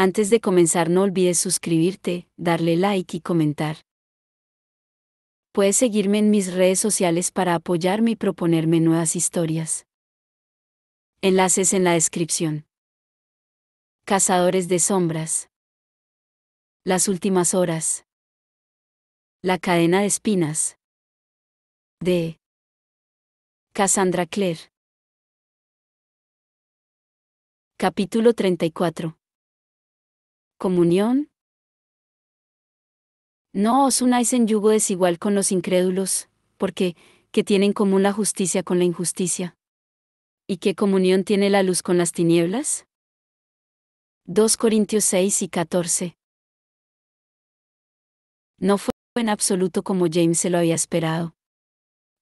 Antes de comenzar no olvides suscribirte, darle like y comentar. Puedes seguirme en mis redes sociales para apoyarme y proponerme nuevas historias. Enlaces en la descripción. Cazadores de sombras. Las últimas horas. La cadena de espinas. De Cassandra Clare. Capítulo 34. Comunión. No os unáis en yugo desigual con los incrédulos, porque, ¿qué tiene en común la justicia con la injusticia? ¿Y qué comunión tiene la luz con las tinieblas? 2 Corintios 6 y 14. No fue en absoluto como James se lo había esperado.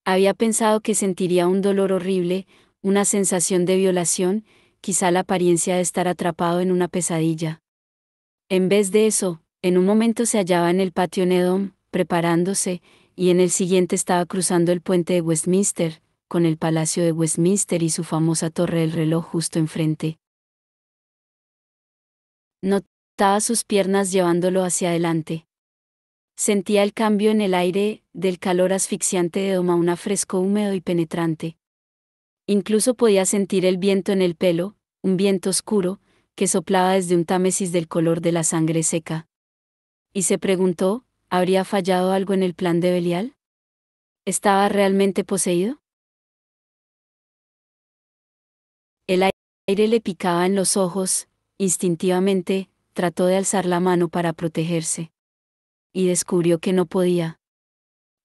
Había pensado que sentiría un dolor horrible, una sensación de violación, quizá la apariencia de estar atrapado en una pesadilla. En vez de eso, en un momento se hallaba en el patio en Edom, preparándose, y en el siguiente estaba cruzando el puente de Westminster, con el Palacio de Westminster y su famosa Torre del Reloj justo enfrente. Notaba sus piernas llevándolo hacia adelante. Sentía el cambio en el aire, del calor asfixiante de Edom a un fresco húmedo y penetrante. Incluso podía sentir el viento en el pelo, un viento oscuro, que soplaba desde un Támesis del color de la sangre seca. Y se preguntó, ¿habría fallado algo en el plan de Belial? ¿Estaba realmente poseído? El aire le picaba en los ojos, instintivamente, trató de alzar la mano para protegerse. Y descubrió que no podía.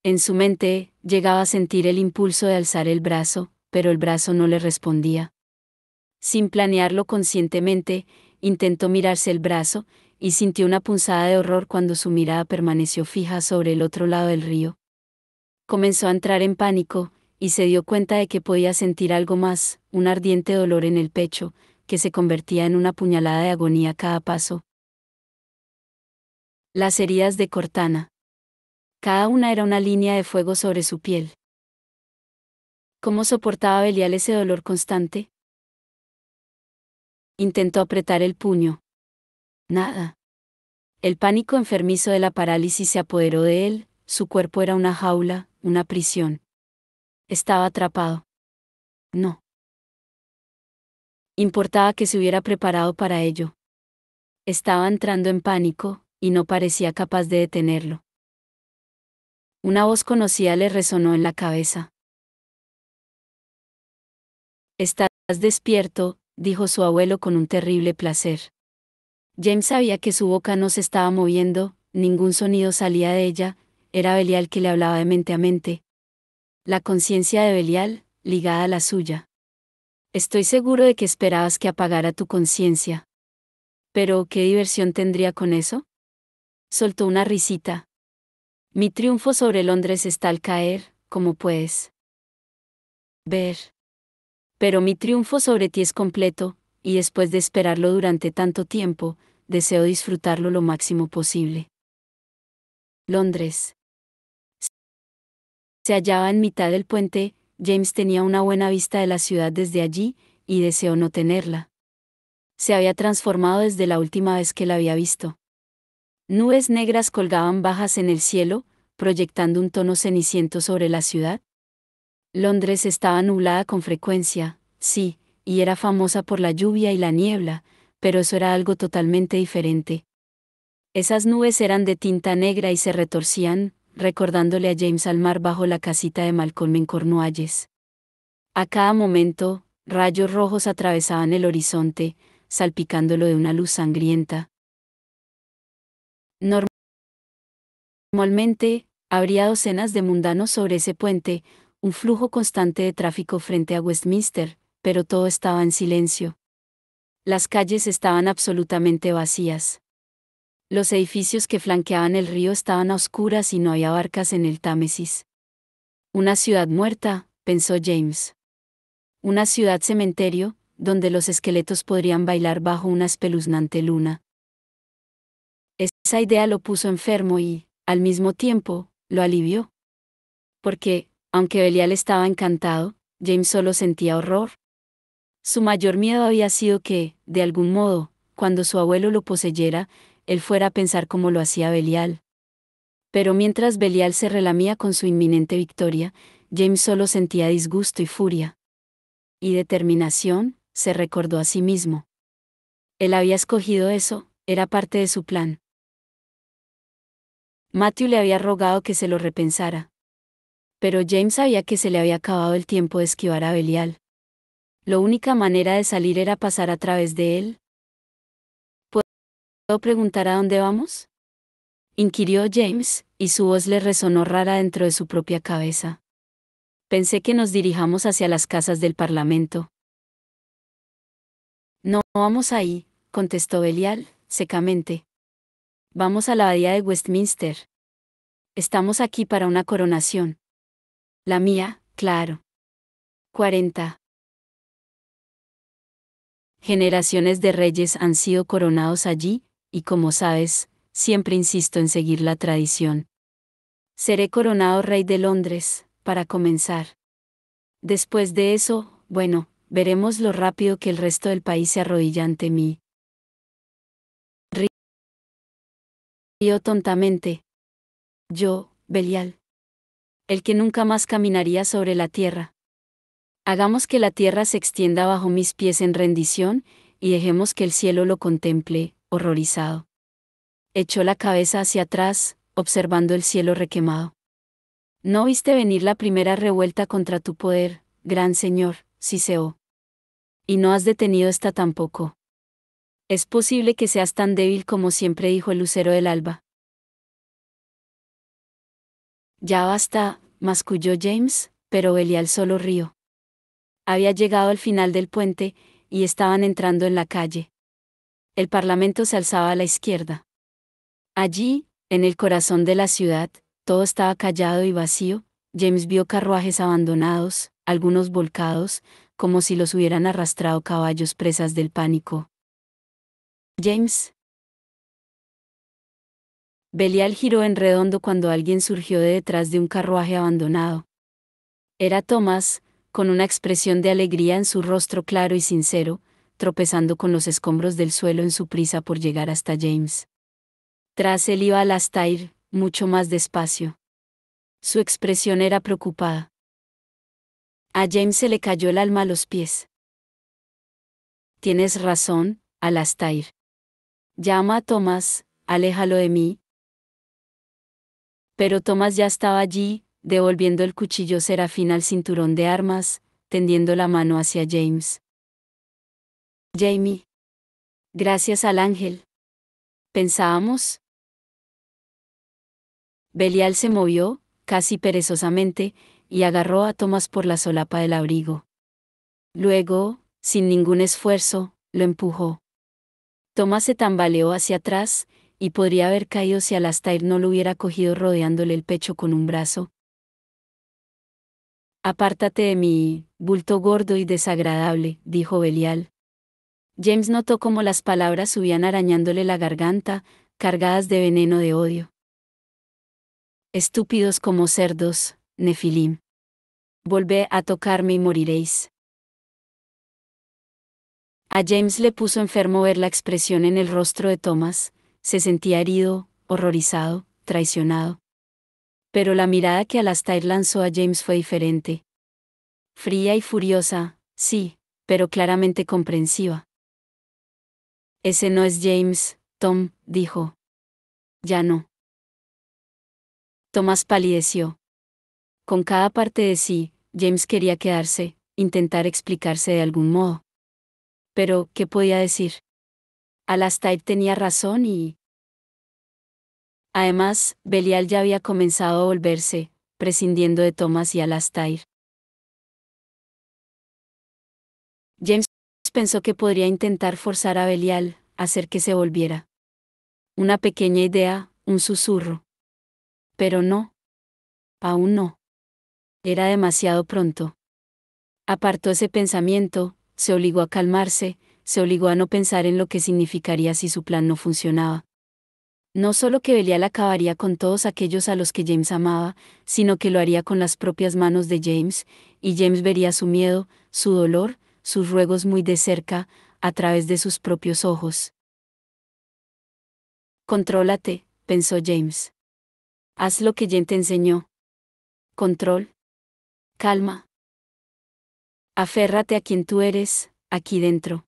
En su mente, llegaba a sentir el impulso de alzar el brazo, pero el brazo no le respondía. Sin planearlo conscientemente, intentó mirarse el brazo, y sintió una punzada de horror cuando su mirada permaneció fija sobre el otro lado del río. Comenzó a entrar en pánico, y se dio cuenta de que podía sentir algo más, un ardiente dolor en el pecho, que se convertía en una puñalada de agonía a cada paso. Las heridas de Cortana. Cada una era una línea de fuego sobre su piel. ¿Cómo soportaba Belial ese dolor constante? Intentó apretar el puño. Nada. El pánico enfermizo de la parálisis se apoderó de él, su cuerpo era una jaula, una prisión. Estaba atrapado. No importaba que se hubiera preparado para ello. Estaba entrando en pánico, y no parecía capaz de detenerlo. Una voz conocida le resonó en la cabeza. «Estás despierto», dijo su abuelo con un terrible placer. James sabía que su boca no se estaba moviendo, ningún sonido salía de ella, era Belial que le hablaba de mente a mente. La conciencia de Belial, ligada a la suya. «Estoy seguro de que esperabas que apagara tu conciencia. Pero, ¿qué diversión tendría con eso?» Soltó una risita. «Mi triunfo sobre Londres está al caer, como puedes ver. Pero mi triunfo sobre ti es completo, y después de esperarlo durante tanto tiempo, deseo disfrutarlo lo máximo posible». Londres. Se hallaba en mitad del puente, James tenía una buena vista de la ciudad desde allí, y deseó no tenerla. Se había transformado desde la última vez que la había visto. Nubes negras colgaban bajas en el cielo, proyectando un tono ceniciento sobre la ciudad. Londres estaba nublada con frecuencia, sí, y era famosa por la lluvia y la niebla, pero eso era algo totalmente diferente. Esas nubes eran de tinta negra y se retorcían, recordándole a James al mar bajo la casita de Malcolm en Cornualles. A cada momento, rayos rojos atravesaban el horizonte, salpicándolo de una luz sangrienta. Normalmente, habría docenas de mundanos sobre ese puente, un flujo constante de tráfico frente a Westminster, pero todo estaba en silencio. Las calles estaban absolutamente vacías. Los edificios que flanqueaban el río estaban a oscuras y no había barcas en el Támesis. Una ciudad muerta, pensó James. Una ciudad cementerio, donde los esqueletos podrían bailar bajo una espeluznante luna. Esa idea lo puso enfermo y, al mismo tiempo, lo alivió. Porque, aunque Belial estaba encantado, James solo sentía horror. Su mayor miedo había sido que, de algún modo, cuando su abuelo lo poseyera, él fuera a pensar como lo hacía Belial. Pero mientras Belial se relamía con su inminente victoria, James solo sentía disgusto y furia. Y determinación, se recordó a sí mismo. Él había escogido eso, era parte de su plan. Matthew le había rogado que se lo repensara. Pero James sabía que se le había acabado el tiempo de esquivar a Belial. La única manera de salir era pasar a través de él. ¿Puedo preguntar a dónde vamos? Inquirió James, y su voz le resonó rara dentro de su propia cabeza. Pensé que nos dirijamos hacia las casas del Parlamento. No vamos ahí, contestó Belial, secamente. Vamos a la abadía de Westminster. Estamos aquí para una coronación. La mía, claro. 40 generaciones de reyes han sido coronados allí, y como sabes, siempre insisto en seguir la tradición. Seré coronado rey de Londres, para comenzar. Después de eso, bueno, veremos lo rápido que el resto del país se arrodilla ante mí. Río tontamente. Yo, Belial. El que nunca más caminaría sobre la tierra. Hagamos que la tierra se extienda bajo mis pies en rendición, y dejemos que el cielo lo contemple, horrorizado. Echó la cabeza hacia atrás, observando el cielo requemado. No viste venir la primera revuelta contra tu poder, gran señor, Ciceo. Y no has detenido esta tampoco. Es posible que seas tan débil como siempre dijo el lucero del alba. Ya basta, masculló James, pero Belial solo rió. Había llegado al final del puente, y estaban entrando en la calle. El parlamento se alzaba a la izquierda. Allí, en el corazón de la ciudad, todo estaba callado y vacío. James vio carruajes abandonados, algunos volcados, como si los hubieran arrastrado caballos presas del pánico. James. Belial giró en redondo cuando alguien surgió de detrás de un carruaje abandonado. Era Thomas, con una expresión de alegría en su rostro claro y sincero, tropezando con los escombros del suelo en su prisa por llegar hasta James. Tras él iba Alastair, mucho más despacio. Su expresión era preocupada. A James se le cayó el alma a los pies. Tienes razón, Alastair. Llama a Thomas, aléjalo de mí. Pero Thomas ya estaba allí, devolviendo el cuchillo serafín al cinturón de armas, tendiendo la mano hacia James. Jamie. Gracias al ángel. ¿Pensábamos? Belial se movió, casi perezosamente, y agarró a Thomas por la solapa del abrigo. Luego, sin ningún esfuerzo, lo empujó. Thomas se tambaleó hacia atrás, y podría haber caído si Alastair no lo hubiera cogido rodeándole el pecho con un brazo. Apártate de mí, bulto gordo y desagradable, dijo Belial. James notó cómo las palabras subían arañándole la garganta, cargadas de veneno de odio. Estúpidos como cerdos, Nefilim. Volvé a tocarme y moriréis. A James le puso enfermo ver la expresión en el rostro de Thomas, se sentía herido, horrorizado, traicionado. Pero la mirada que Alastair lanzó a James fue diferente. Fría y furiosa, sí, pero claramente comprensiva. Ese no es James, Tom, dijo. Ya no. Thomas palideció. Con cada parte de sí, James quería quedarse, intentar explicarse de algún modo. Pero, ¿qué podía decir? Alastair tenía razón y... Además, Belial ya había comenzado a volverse, prescindiendo de Thomas y Alastair. James pensó que podría intentar forzar a Belial, hacer que se volviera. Una pequeña idea, un susurro. Pero no. Aún no. Era demasiado pronto. Apartó ese pensamiento, se obligó a calmarse, se obligó a no pensar en lo que significaría si su plan no funcionaba. No solo que Belial acabaría con todos aquellos a los que James amaba, sino que lo haría con las propias manos de James, y James vería su miedo, su dolor, sus ruegos muy de cerca, a través de sus propios ojos. Contrólate, pensó James. Haz lo que Jen te enseñó. Control. Calma. Aférrate a quien tú eres, aquí dentro.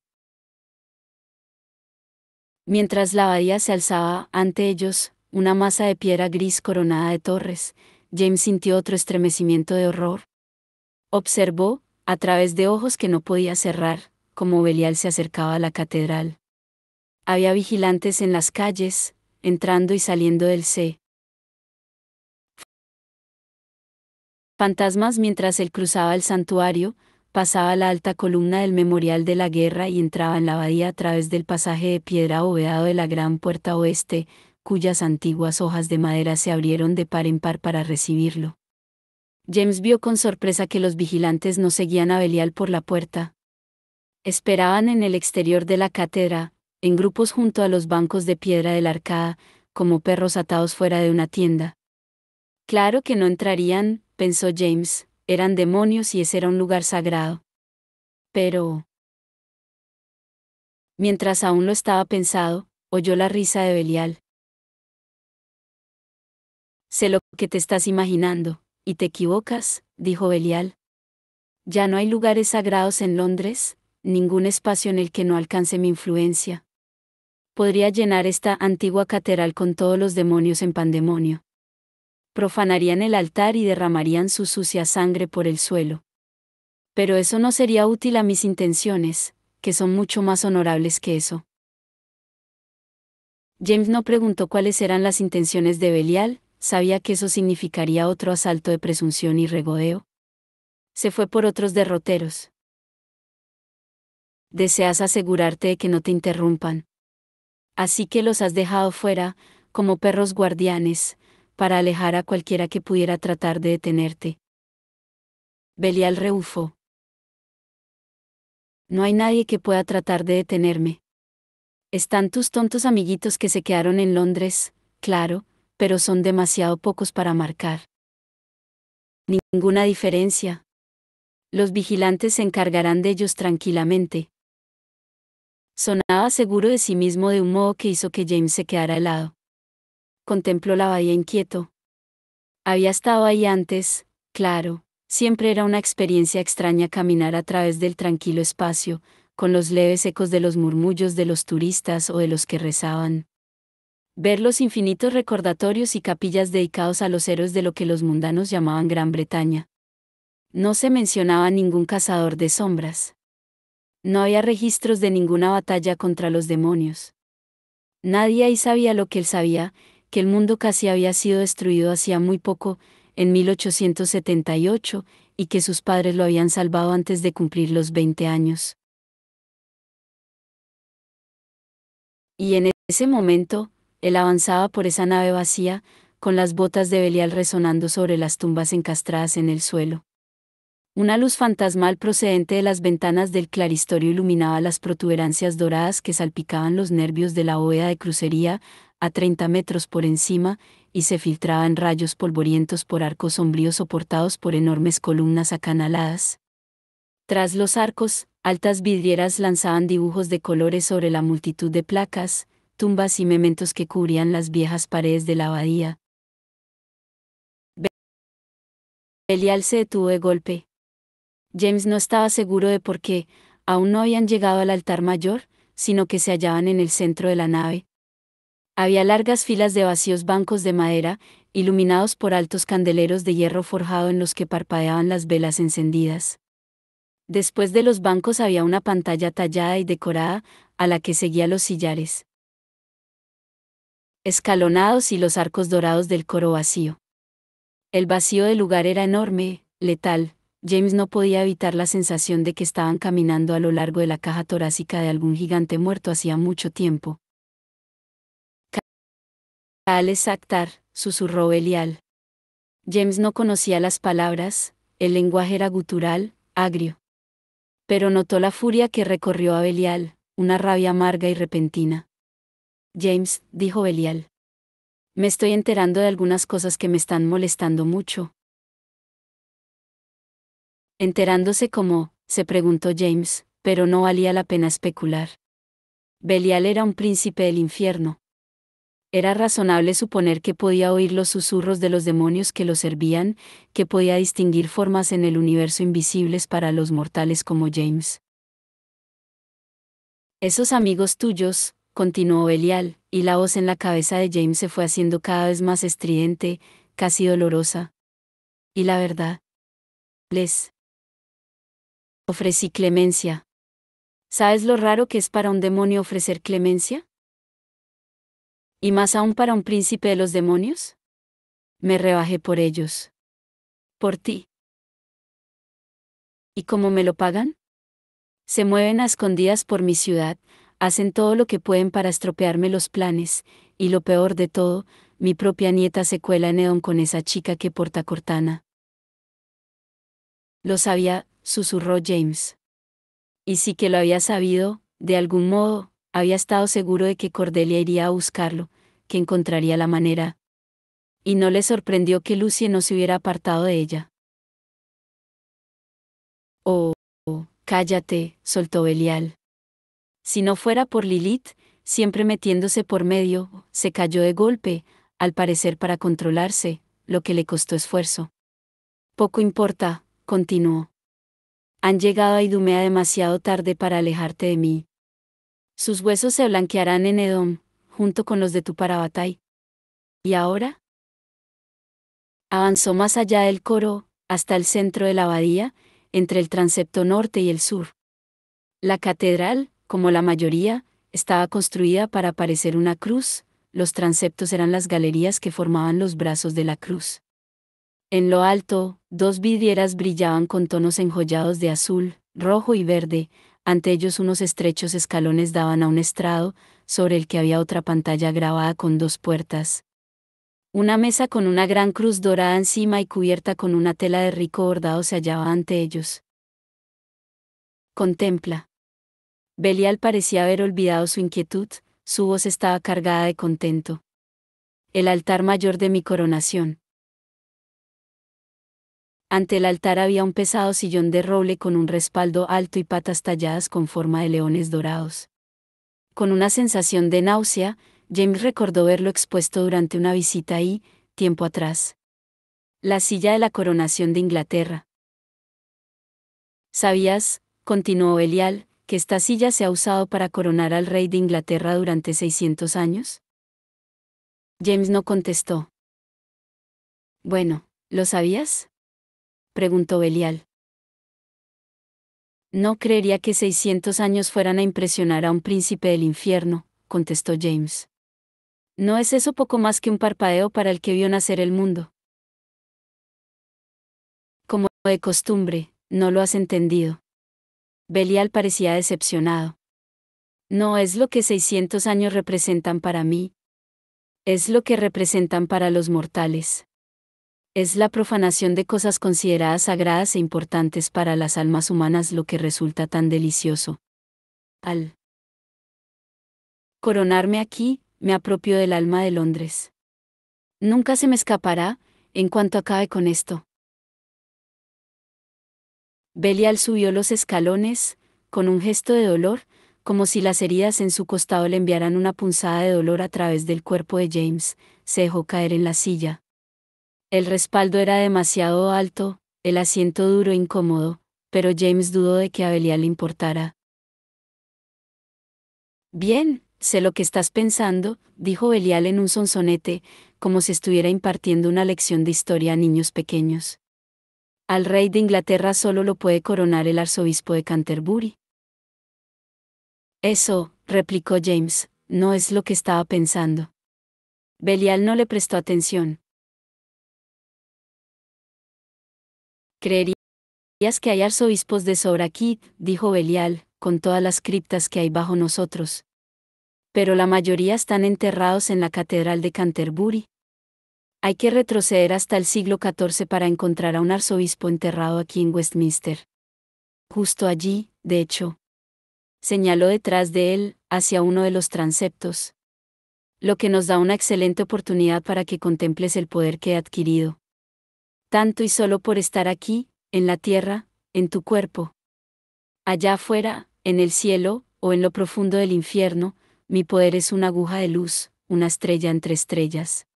Mientras la bahía se alzaba ante ellos, una masa de piedra gris coronada de torres, James sintió otro estremecimiento de horror. Observó, a través de ojos que no podía cerrar, cómo Belial se acercaba a la catedral. Había vigilantes en las calles, entrando y saliendo del fantasmas mientras él cruzaba el santuario, pasaba la alta columna del memorial de la guerra y entraba en la abadía a través del pasaje de piedra abovedado de la gran puerta oeste, cuyas antiguas hojas de madera se abrieron de par en par para recibirlo. James vio con sorpresa que los vigilantes no seguían a Belial por la puerta. Esperaban en el exterior de la cátedra, en grupos junto a los bancos de piedra de la arcada, como perros atados fuera de una tienda. Claro que no entrarían, pensó James, eran demonios y ese era un lugar sagrado. Pero... mientras aún lo estaba pensando, oyó la risa de Belial. Sé lo que te estás imaginando, y te equivocas, dijo Belial. Ya no hay lugares sagrados en Londres, ningún espacio en el que no alcance mi influencia. Podría llenar esta antigua catedral con todos los demonios en pandemonio. Profanarían el altar y derramarían su sucia sangre por el suelo. Pero eso no sería útil a mis intenciones, que son mucho más honorables que eso. James no preguntó cuáles eran las intenciones de Belial, sabía que eso significaría otro asalto de presunción y regodeo. Se fue por otros derroteros. Deseas asegurarte de que no te interrumpan. Así que los has dejado fuera, como perros guardianes, para alejar a cualquiera que pudiera tratar de detenerte. Belial rebufó. No hay nadie que pueda tratar de detenerme. Están tus tontos amiguitos que se quedaron en Londres, claro, pero son demasiado pocos para marcar ninguna diferencia. Los vigilantes se encargarán de ellos tranquilamente. Sonaba seguro de sí mismo de un modo que hizo que James se quedara helado. Contempló la bahía inquieto. Había estado ahí antes, claro, siempre era una experiencia extraña caminar a través del tranquilo espacio, con los leves ecos de los murmullos de los turistas o de los que rezaban. Ver los infinitos recordatorios y capillas dedicados a los héroes de lo que los mundanos llamaban Gran Bretaña. No se mencionaba ningún cazador de sombras. No había registros de ninguna batalla contra los demonios. Nadie ahí sabía lo que él sabía, que el mundo casi había sido destruido hacía muy poco, en 1878, y que sus padres lo habían salvado antes de cumplir los 20 años. Y en ese momento, él avanzaba por esa nave vacía, con las botas de Belial resonando sobre las tumbas encastradas en el suelo. Una luz fantasmal procedente de las ventanas del claristorio iluminaba las protuberancias doradas que salpicaban los nervios de la bóveda de crucería, a 30 metros por encima, y se filtraba en rayos polvorientos por arcos sombríos soportados por enormes columnas acanaladas. Tras los arcos, altas vidrieras lanzaban dibujos de colores sobre la multitud de placas, tumbas y mementos que cubrían las viejas paredes de la abadía. Belial se detuvo de golpe. James no estaba seguro de por qué, aún no habían llegado al altar mayor, sino que se hallaban en el centro de la nave. Había largas filas de vacíos bancos de madera, iluminados por altos candeleros de hierro forjado en los que parpadeaban las velas encendidas. Después de los bancos había una pantalla tallada y decorada, a la que seguía los sillares escalonados y los arcos dorados del coro vacío. El vacío del lugar era enorme, letal. James no podía evitar la sensación de que estaban caminando a lo largo de la caja torácica de algún gigante muerto hacía mucho tiempo. Kaales Akhtar, susurró Belial. James no conocía las palabras, el lenguaje era gutural, agrio. Pero notó la furia que recorrió a Belial, una rabia amarga y repentina. James, dijo Belial. Me estoy enterando de algunas cosas que me están molestando mucho. Enterándose cómo, se preguntó James, pero no valía la pena especular. Belial era un príncipe del infierno. Era razonable suponer que podía oír los susurros de los demonios que lo servían, que podía distinguir formas en el universo invisibles para los mortales como James. Esos amigos tuyos, continuó Belial, y la voz en la cabeza de James se fue haciendo cada vez más estridente, casi dolorosa. Y la verdad, les ofrecí clemencia. ¿Sabes lo raro que es para un demonio ofrecer clemencia? ¿Y más aún para un príncipe de los demonios? Me rebajé por ellos. Por ti. ¿Y cómo me lo pagan? Se mueven a escondidas por mi ciudad, hacen todo lo que pueden para estropearme los planes, y lo peor de todo, mi propia nieta se cuela en Edom con esa chica que porta Cortana. Lo sabía, susurró James. Y sí que lo había sabido, de algún modo, había estado seguro de que Cordelia iría a buscarlo, que encontraría la manera. Y no le sorprendió que Lucy no se hubiera apartado de ella. Oh, cállate, soltó Belial. Si no fuera por Lilith, siempre metiéndose por medio, se cayó de golpe, al parecer para controlarse, lo que le costó esfuerzo. Poco importa, continuó. Han llegado a Idumea demasiado tarde para alejarte de mí. Sus huesos se blanquearán en Edom, junto con los de tu Parabatai. ¿Y ahora? Avanzó más allá del coro, hasta el centro de la abadía, entre el transepto norte y el sur. La catedral, como la mayoría, estaba construida para parecer una cruz, los transeptos eran las galerías que formaban los brazos de la cruz. En lo alto, dos vidrieras brillaban con tonos enjollados de azul, rojo y verde, ante ellos unos estrechos escalones daban a un estrado, sobre el que había otra pantalla grabada con dos puertas. Una mesa con una gran cruz dorada encima y cubierta con una tela de rico bordado se hallaba ante ellos. Contempla. Belial parecía haber olvidado su inquietud, su voz estaba cargada de contento. El altar mayor de mi coronación. Ante el altar había un pesado sillón de roble con un respaldo alto y patas talladas con forma de leones dorados. Con una sensación de náusea, James recordó verlo expuesto durante una visita ahí, tiempo atrás. La silla de la coronación de Inglaterra. ¿Sabías, continuó Belial, que esta silla se ha usado para coronar al rey de Inglaterra durante 600 años? James no contestó. Bueno, ¿lo sabías?, preguntó Belial. No creería que 600 años fueran a impresionar a un príncipe del infierno, contestó James. ¿No es eso poco más que un parpadeo para el que vio nacer el mundo? Como de costumbre, no lo has entendido. Belial parecía decepcionado. No es lo que 600 años representan para mí. Es lo que representan para los mortales. Es la profanación de cosas consideradas sagradas e importantes para las almas humanas lo que resulta tan delicioso. Al coronarme aquí, me apropio del alma de Londres. Nunca se me escapará, en cuanto acabe con esto. Belial subió los escalones, con un gesto de dolor, como si las heridas en su costado le enviaran una punzada de dolor a través del cuerpo de James, se dejó caer en la silla. El respaldo era demasiado alto, el asiento duro e incómodo, pero James dudó de que a Belial le importara. Bien, sé lo que estás pensando, dijo Belial en un sonsonete, como si estuviera impartiendo una lección de historia a niños pequeños. Al rey de Inglaterra solo lo puede coronar el arzobispo de Canterbury. Eso, replicó James, no es lo que estaba pensando. Belial no le prestó atención. ¿Creerías que hay arzobispos de sobra aquí?, dijo Belial, con todas las criptas que hay bajo nosotros. Pero la mayoría están enterrados en la Catedral de Canterbury. Hay que retroceder hasta el siglo XIV para encontrar a un arzobispo enterrado aquí en Westminster. Justo allí, de hecho. Señaló detrás de él, hacia uno de los transeptos. Lo que nos da una excelente oportunidad para que contemples el poder que he adquirido. Tanto y solo por estar aquí, en la tierra, en tu cuerpo. Allá afuera, en el cielo, o en lo profundo del infierno, mi poder es una aguja de luz, una estrella entre estrellas.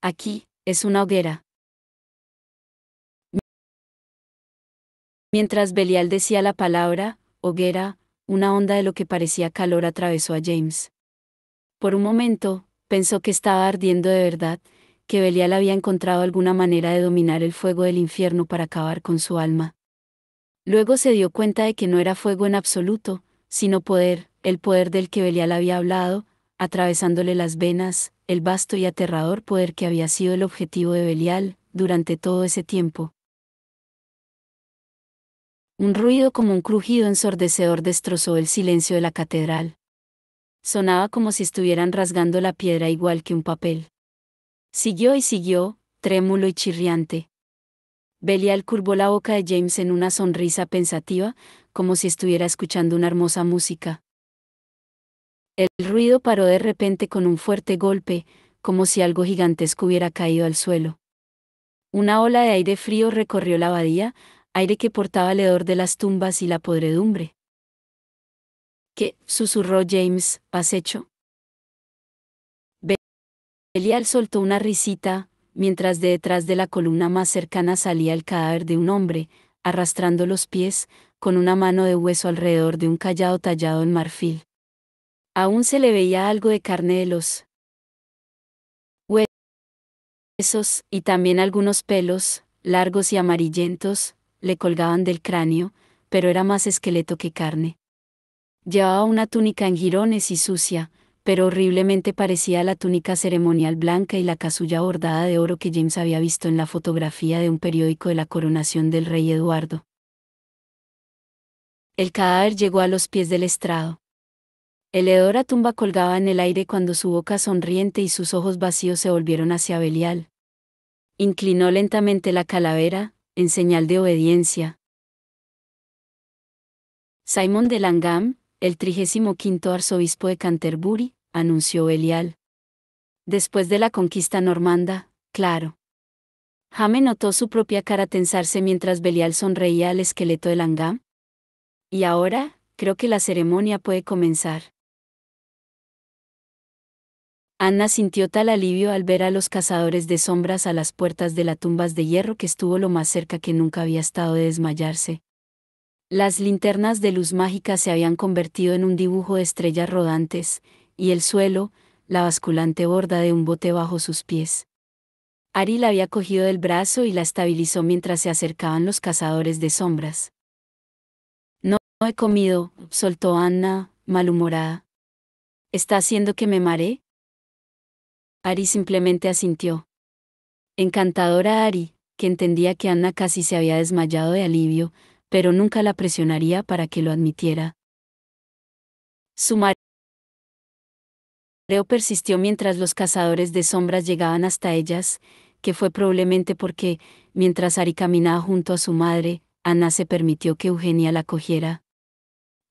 Aquí, es una hoguera. Mientras Belial decía la palabra, hoguera, una onda de lo que parecía calor atravesó a James. Por un momento, pensó que estaba ardiendo de verdad, que Belial había encontrado alguna manera de dominar el fuego del infierno para acabar con su alma. Luego se dio cuenta de que no era fuego en absoluto, sino poder, el poder del que Belial había hablado, atravesándole las venas, el vasto y aterrador poder que había sido el objetivo de Belial, durante todo ese tiempo. Un ruido como un crujido ensordecedor destrozó el silencio de la catedral. Sonaba como si estuvieran rasgando la piedra igual que un papel. Siguió y siguió, trémulo y chirriante. Belial curvó la boca de James en una sonrisa pensativa, como si estuviera escuchando una hermosa música. El ruido paró de repente con un fuerte golpe, como si algo gigantesco hubiera caído al suelo. Una ola de aire frío recorrió la abadía, aire que portaba el hedor de las tumbas y la podredumbre. ¿Qué? Susurró James, ¿has hecho? Belial soltó una risita, mientras de detrás de la columna más cercana salía el cadáver de un hombre, arrastrando los pies, con una mano de hueso alrededor de un cayado tallado en marfil. Aún se le veía algo de carne de los huesos, y también algunos pelos, largos y amarillentos, le colgaban del cráneo, pero era más esqueleto que carne. Llevaba una túnica en jirones y sucia, pero horriblemente parecía a la túnica ceremonial blanca y la casulla bordada de oro que James había visto en la fotografía de un periódico de la coronación del rey Eduardo. El cadáver llegó a los pies del estrado. El hedor a tumba colgaba en el aire cuando su boca sonriente y sus ojos vacíos se volvieron hacia Belial. Inclinó lentamente la calavera, en señal de obediencia. Simón de Langham, el 35º arzobispo de Canterbury, anunció Belial. Después de la conquista normanda, claro. Jaime notó su propia cara tensarse mientras Belial sonreía al esqueleto de Langham. Y ahora, creo que la ceremonia puede comenzar. Anna sintió tal alivio al ver a los cazadores de sombras a las puertas de las tumbas de hierro que estuvo lo más cerca que nunca había estado de desmayarse. Las linternas de luz mágica se habían convertido en un dibujo de estrellas rodantes, y el suelo, la basculante borda de un bote bajo sus pies. Ari la había cogido del brazo y la estabilizó mientras se acercaban los cazadores de sombras. No he comido, soltó Anna, malhumorada. ¿Está haciendo que me maree? Ari simplemente asintió. Encantadora Ari, que entendía que Anna casi se había desmayado de alivio, pero nunca la presionaría para que lo admitiera. Su mareo persistió mientras los cazadores de sombras llegaban hasta ellas, que fue probablemente porque, mientras Ari caminaba junto a su madre, Anna se permitió que Eugenia la cogiera.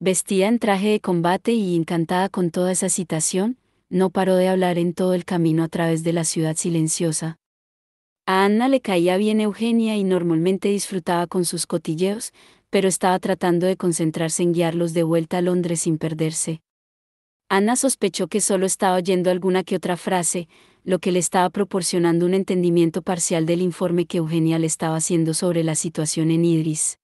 Vestida en traje de combate y encantada con toda esa excitación, no paró de hablar en todo el camino a través de la ciudad silenciosa. A Anna le caía bien Eugenia y normalmente disfrutaba con sus cotilleos, pero estaba tratando de concentrarse en guiarlos de vuelta a Londres sin perderse. Anna sospechó que solo estaba oyendo alguna que otra frase, lo que le estaba proporcionando un entendimiento parcial del informe que Eugenia le estaba haciendo sobre la situación en Idris.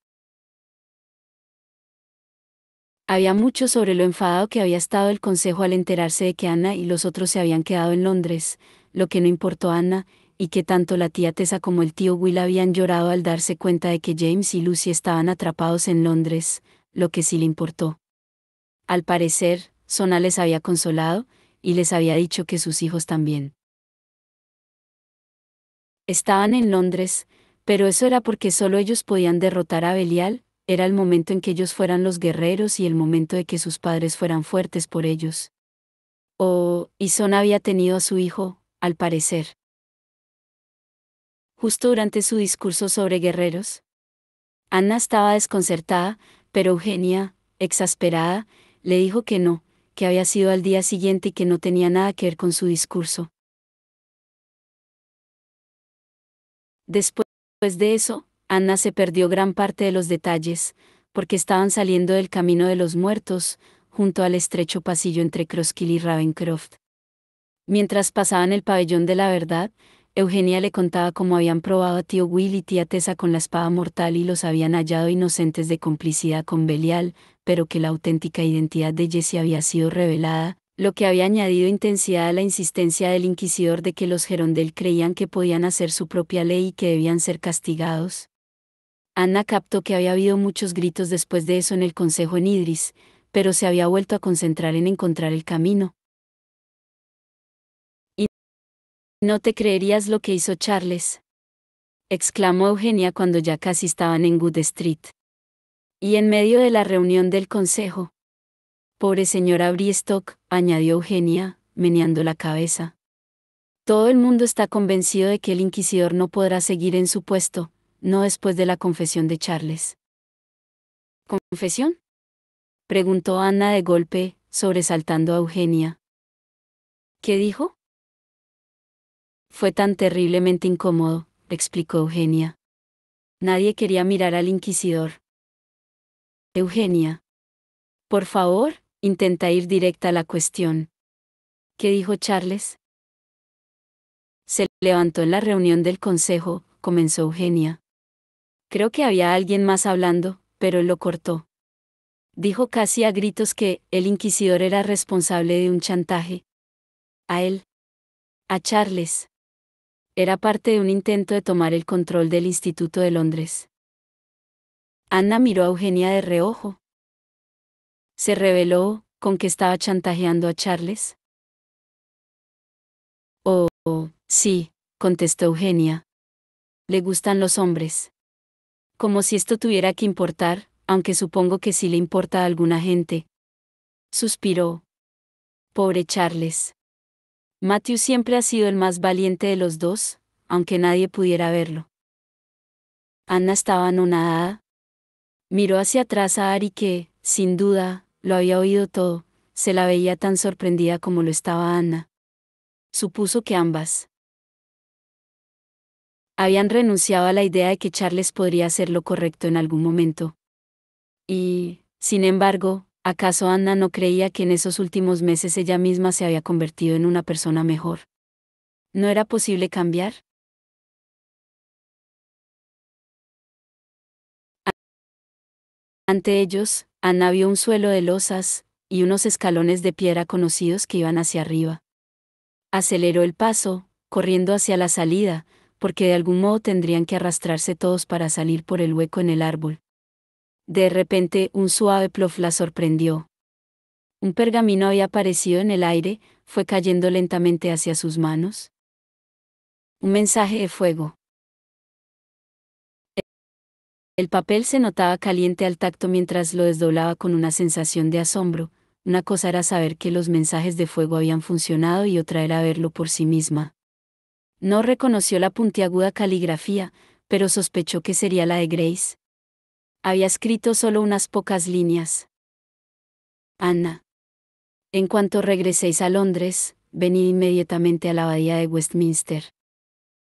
Había mucho sobre lo enfadado que había estado el consejo al enterarse de que Anna y los otros se habían quedado en Londres, lo que no importó a Anna, y que tanto la tía Tessa como el tío Will habían llorado al darse cuenta de que James y Lucy estaban atrapados en Londres, lo que sí le importó. Al parecer, Sona les había consolado, y les había dicho que sus hijos también. Estaban en Londres, pero eso era porque solo ellos podían derrotar a Belial, era el momento en que ellos fueran los guerreros y el momento de que sus padres fueran fuertes por ellos. Y Sona había tenido a su hijo, al parecer. Justo durante su discurso sobre guerreros. Anna estaba desconcertada, pero Eugenia, exasperada, le dijo que no, que había sido al día siguiente y que no tenía nada que ver con su discurso. Después de eso, Anna se perdió gran parte de los detalles, porque estaban saliendo del camino de los muertos, junto al estrecho pasillo entre Crosskill y Ravencroft. Mientras pasaban el pabellón de la verdad, Eugenia le contaba cómo habían probado a tío Will y tía Tessa con la espada mortal y los habían hallado inocentes de complicidad con Belial, pero que la auténtica identidad de Jesse había sido revelada, lo que había añadido intensidad a la insistencia del inquisidor de que los Gerondel creían que podían hacer su propia ley y que debían ser castigados. Anna captó que había habido muchos gritos después de eso en el consejo en Idris, pero se había vuelto a concentrar en encontrar el camino. «Y no te creerías lo que hizo Charles», exclamó Eugenia cuando ya casi estaban en Good Street. Y en medio de la reunión del consejo. «Pobre señora Briestock», añadió Eugenia, meneando la cabeza. «Todo el mundo está convencido de que el inquisidor no podrá seguir en su puesto, no después de la confesión de Charles». «¿Confesión?», preguntó Anna de golpe, sobresaltando a Eugenia. «¿Qué dijo?». «Fue tan terriblemente incómodo», explicó Eugenia. «Nadie quería mirar al inquisidor». «Eugenia. Por favor, intenta ir directa a la cuestión». «¿Qué dijo Charles?». «Se levantó en la reunión del consejo», comenzó Eugenia. «Creo que había alguien más hablando, pero él lo cortó. Dijo casi a gritos que el inquisidor era responsable de un chantaje. A él. A Charles. Era parte de un intento de tomar el control del Instituto de Londres». Anna miró a Eugenia de reojo. ¿Se reveló con que estaba chantajeando a Charles? «Oh, sí», contestó Eugenia. «Le gustan los hombres». Como si esto tuviera que importar, aunque supongo que sí le importa a alguna gente. Suspiró. Pobre Charles. Matthew siempre ha sido el más valiente de los dos, aunque nadie pudiera verlo. Anna estaba anonadada. Miró hacia atrás a Ari que, sin duda, lo había oído todo, se la veía tan sorprendida como lo estaba Anna. Supuso que ambas habían renunciado a la idea de que Charles podría hacer lo correcto en algún momento. Y, sin embargo, ¿acaso Anna no creía que en esos últimos meses ella misma se había convertido en una persona mejor? ¿No era posible cambiar? Ante ellos, Anna vio un suelo de losas, y unos escalones de piedra conocidos que iban hacia arriba. Aceleró el paso, corriendo hacia la salida, porque de algún modo tendrían que arrastrarse todos para salir por el hueco en el árbol. De repente, un suave plof la sorprendió. Un pergamino había aparecido en el aire, fue cayendo lentamente hacia sus manos. Un mensaje de fuego. El papel se notaba caliente al tacto mientras lo desdoblaba con una sensación de asombro. Una cosa era saber que los mensajes de fuego habían funcionado y otra era verlo por sí misma. No reconoció la puntiaguda caligrafía, pero sospechó que sería la de Grace. Había escrito solo unas pocas líneas. Anna. En cuanto regreséis a Londres, venid inmediatamente a la abadía de Westminster.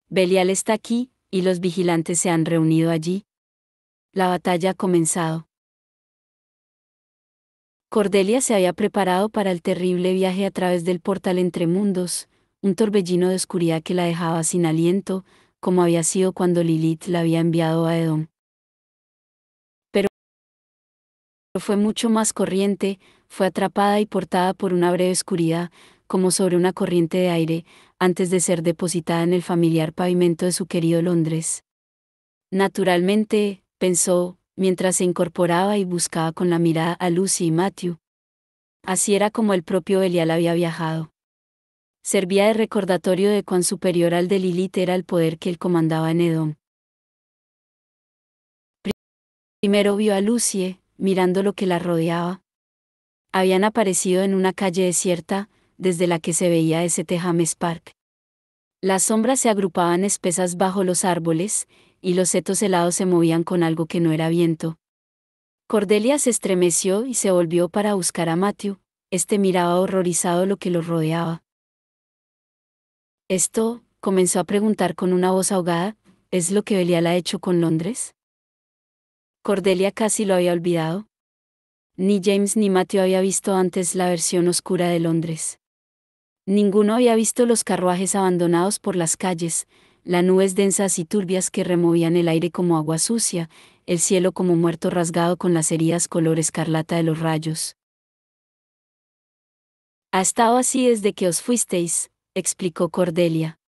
Belial está aquí, y los vigilantes se han reunido allí. La batalla ha comenzado. Cordelia se había preparado para el terrible viaje a través del portal entre mundos, un torbellino de oscuridad que la dejaba sin aliento, como había sido cuando Lilith la había enviado a Edom. Pero fue mucho más corriente, fue atrapada y portada por una breve oscuridad, como sobre una corriente de aire, antes de ser depositada en el familiar pavimento de su querido Londres. Naturalmente, pensó, mientras se incorporaba y buscaba con la mirada a Lucy y Matthew. Así era como el propio Belial había viajado. Servía de recordatorio de cuán superior al de Lilith era el poder que él comandaba en Edom. Primero vio a Lucy, mirando lo que la rodeaba. Habían aparecido en una calle desierta, desde la que se veía St. James Park. Las sombras se agrupaban espesas bajo los árboles, y los setos helados se movían con algo que no era viento. Cordelia se estremeció y se volvió para buscar a Matthew. Este miraba horrorizado lo que lo rodeaba. «Esto», comenzó a preguntar con una voz ahogada, «¿es lo que Belial ha hecho con Londres?». Cordelia casi lo había olvidado. Ni James ni Matthew había visto antes la versión oscura de Londres. Ninguno había visto los carruajes abandonados por las calles, las nubes densas y turbias que removían el aire como agua sucia, el cielo como muerto rasgado con las heridas color escarlata de los rayos. Ha estado así desde que os fuisteis, explicó Cordelia.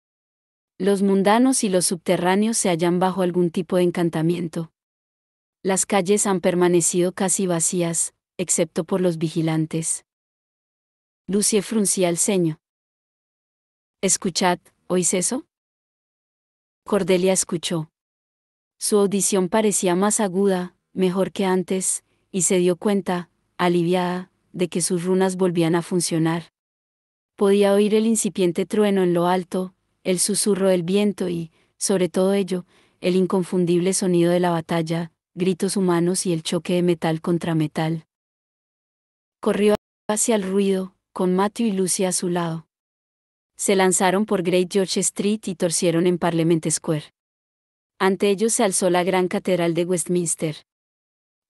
Los mundanos y los subterráneos se hallan bajo algún tipo de encantamiento. Las calles han permanecido casi vacías, excepto por los vigilantes. Lucie fruncía el ceño. Escuchad, ¿oís eso? Cordelia escuchó. Su audición parecía más aguda, mejor que antes, y se dio cuenta, aliviada, de que sus runas volvían a funcionar. Podía oír el incipiente trueno en lo alto, el susurro del viento y, sobre todo ello, el inconfundible sonido de la batalla, gritos humanos y el choque de metal contra metal. Corrió hacia el ruido, con Matthew y Lucy a su lado. Se lanzaron por Great George Street y torcieron en Parliament Square. Ante ellos se alzó la gran catedral de Westminster.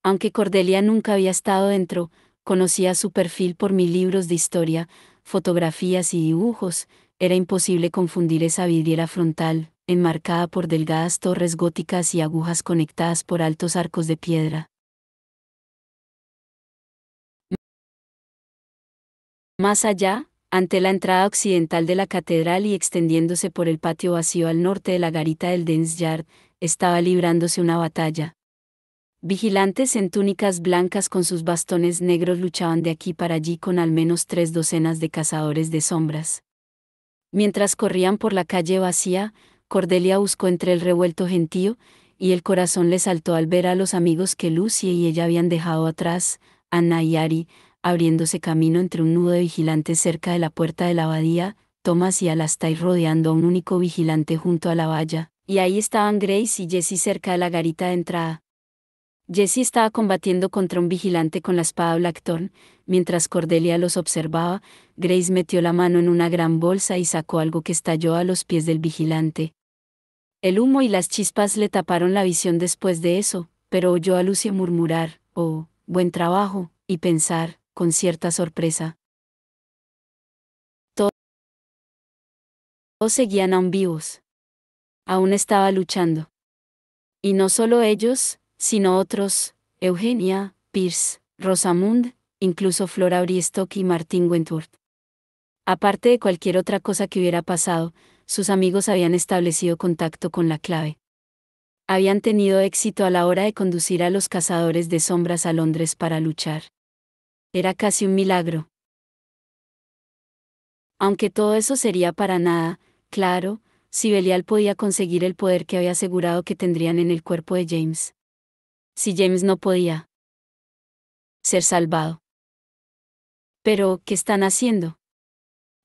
Aunque Cordelia nunca había estado dentro, conocía su perfil por 1000 libros de historia, fotografías y dibujos, era imposible confundir esa vidriera frontal, enmarcada por delgadas torres góticas y agujas conectadas por altos arcos de piedra. Más allá, ante la entrada occidental de la catedral y extendiéndose por el patio vacío al norte de la garita del Dance Yard, estaba librándose una batalla. Vigilantes en túnicas blancas con sus bastones negros luchaban de aquí para allí con al menos 3 docenas de cazadores de sombras. Mientras corrían por la calle vacía, Cordelia buscó entre el revuelto gentío, y el corazón le saltó al ver a los amigos que Lucy y ella habían dejado atrás, Anna y Ari, abriéndose camino entre un nudo de vigilantes cerca de la puerta de la abadía, Thomas y Alastair rodeando a un único vigilante junto a la valla, y ahí estaban Grace y Jessie cerca de la garita de entrada. Jessie estaba combatiendo contra un vigilante con la espada Blackthorn. Mientras Cordelia los observaba, Grace metió la mano en una gran bolsa y sacó algo que estalló a los pies del vigilante. El humo y las chispas le taparon la visión después de eso, pero oyó a Lucy murmurar, «Oh, buen trabajo», y pensar, con cierta sorpresa. Todos seguían aún vivos. Aún estaba luchando. Y no solo ellos, sino otros, Eugenia, Pierce, Rosamund, incluso Flora Bristock y Martin Wentworth. Aparte de cualquier otra cosa que hubiera pasado, sus amigos habían establecido contacto con la clave. Habían tenido éxito a la hora de conducir a los cazadores de sombras a Londres para luchar. Era casi un milagro. Aunque todo eso sería para nada, claro, si Belial podía conseguir el poder que había asegurado que tendrían en el cuerpo de James. Si James no podía ser salvado. Pero, ¿qué están haciendo?,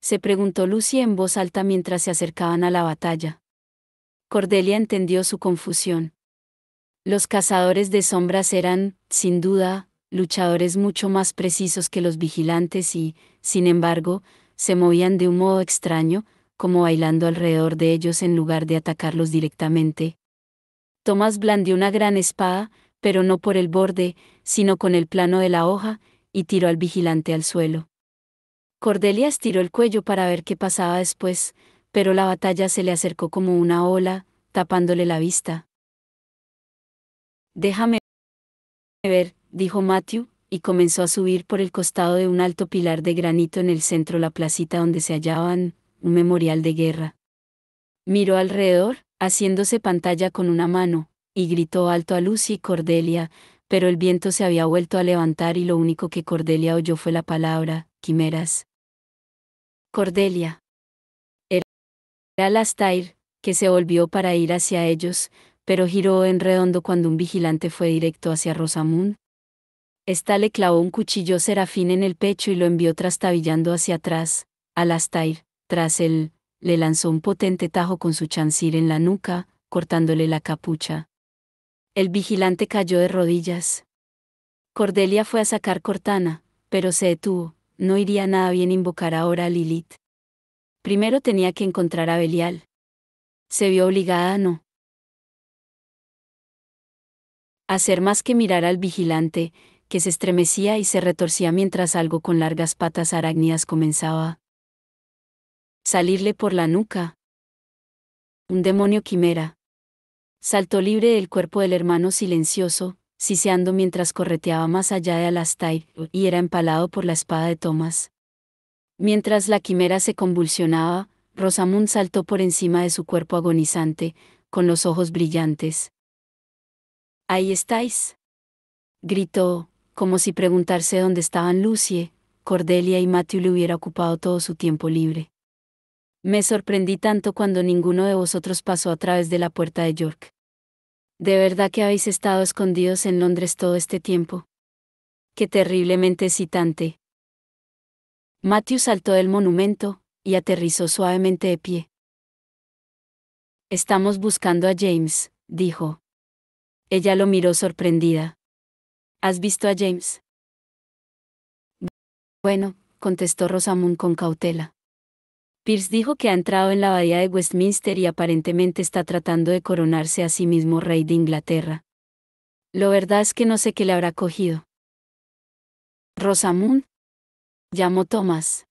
se preguntó Lucy en voz alta mientras se acercaban a la batalla. Cordelia entendió su confusión. Los cazadores de sombras eran, sin duda, luchadores mucho más precisos que los vigilantes y, sin embargo, se movían de un modo extraño, como bailando alrededor de ellos en lugar de atacarlos directamente. Thomas blandió una gran espada, pero no por el borde, sino con el plano de la hoja, y tiró al vigilante al suelo. Cordelia estiró el cuello para ver qué pasaba después, pero la batalla se le acercó como una ola, tapándole la vista. «Déjame ver», dijo Matthew, y comenzó a subir por el costado de un alto pilar de granito en el centro la placita donde se hallaban, un memorial de guerra. Miró alrededor, haciéndose pantalla con una mano, y gritó alto a Lucy y Cordelia, pero el viento se había vuelto a levantar y lo único que Cordelia oyó fue la palabra, quimeras. Cordelia. Era Alastair, que se volvió para ir hacia ellos, pero giró en redondo cuando un vigilante fue directo hacia Rosamund. Esta le clavó un cuchillo serafín en el pecho y lo envió trastabillando hacia atrás. Alastair, tras él, le lanzó un potente tajo con su chancir en la nuca, cortándole la capucha. El vigilante cayó de rodillas. Cordelia fue a sacar Cortana, pero se detuvo. No iría nada bien invocar ahora a Lilith. Primero tenía que encontrar a Belial. Se vio obligada a no hacer más que mirar al vigilante, que se estremecía y se retorcía mientras algo con largas patas arácnidas comenzaba Salirle por la nuca. Un demonio quimera. Saltó libre del cuerpo del hermano silencioso, siseando mientras correteaba más allá de Alastair, y era empalado por la espada de Thomas. Mientras la quimera se convulsionaba, Rosamund saltó por encima de su cuerpo agonizante, con los ojos brillantes. «Ahí estáis», gritó, como si preguntarse dónde estaban Lucie, Cordelia y Matthew le hubiera ocupado todo su tiempo libre. «Me sorprendí tanto cuando ninguno de vosotros pasó a través de la puerta de York. ¿De verdad que habéis estado escondidos en Londres todo este tiempo? ¡Qué terriblemente excitante!». Matthew saltó del monumento, y aterrizó suavemente de pie. «Estamos buscando a James», dijo. Ella lo miró sorprendida. «¿Has visto a James?». «Bueno», contestó Rosamund con cautela. «Pierce dijo que ha entrado en la abadía de Westminster y aparentemente está tratando de coronarse a sí mismo rey de Inglaterra. Lo verdad es que no sé qué le habrá cogido». «¿Rosamund?», llamó Thomas.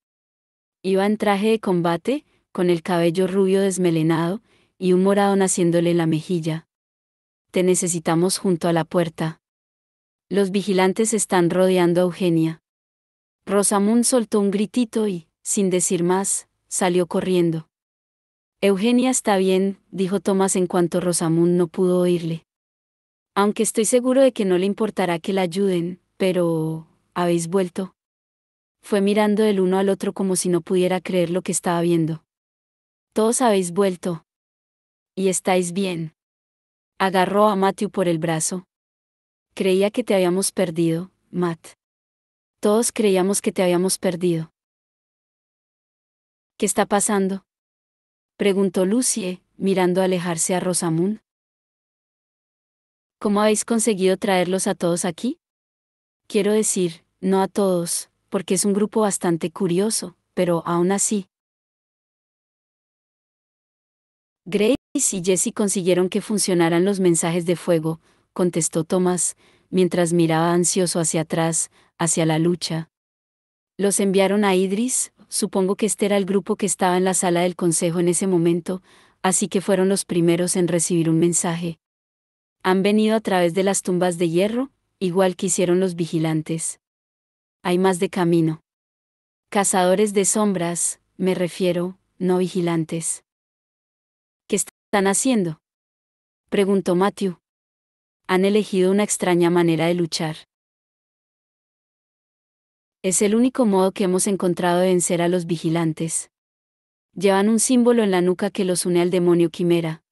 Iba en traje de combate, con el cabello rubio desmelenado, y un morado naciéndole en la mejilla. «Te necesitamos junto a la puerta. Los vigilantes están rodeando a Eugenia». Rosamund soltó un gritito y, sin decir más, salió corriendo. «Eugenia está bien», dijo Thomas en cuanto Rosamund no pudo oírle. «Aunque estoy seguro de que no le importará que la ayuden, pero... ¿habéis vuelto?». Fue mirando el uno al otro como si no pudiera creer lo que estaba viendo. «Todos habéis vuelto. ¿Y estáis bien?». Agarró a Matthew por el brazo. «Creía que te habíamos perdido, Matt. Todos creíamos que te habíamos perdido». «¿Qué está pasando?», preguntó Lucie, mirando alejarse a Rosamund. «¿Cómo habéis conseguido traerlos a todos aquí? Quiero decir, no a todos, porque es un grupo bastante curioso, pero aún así». «Grace y Jessie consiguieron que funcionaran los mensajes de fuego», contestó Thomas, mientras miraba ansioso hacia atrás, hacia la lucha. «Los enviaron a Idris, supongo que este era el grupo que estaba en la sala del consejo en ese momento, así que fueron los primeros en recibir un mensaje. Han venido a través de las tumbas de hierro, igual que hicieron los vigilantes. Hay más de camino. Cazadores de sombras, me refiero, no vigilantes». «¿Qué están haciendo?», preguntó Matthew. «Han elegido una extraña manera de luchar. Es el único modo que hemos encontrado de vencer a los vigilantes. Llevan un símbolo en la nuca que los une al demonio quimera.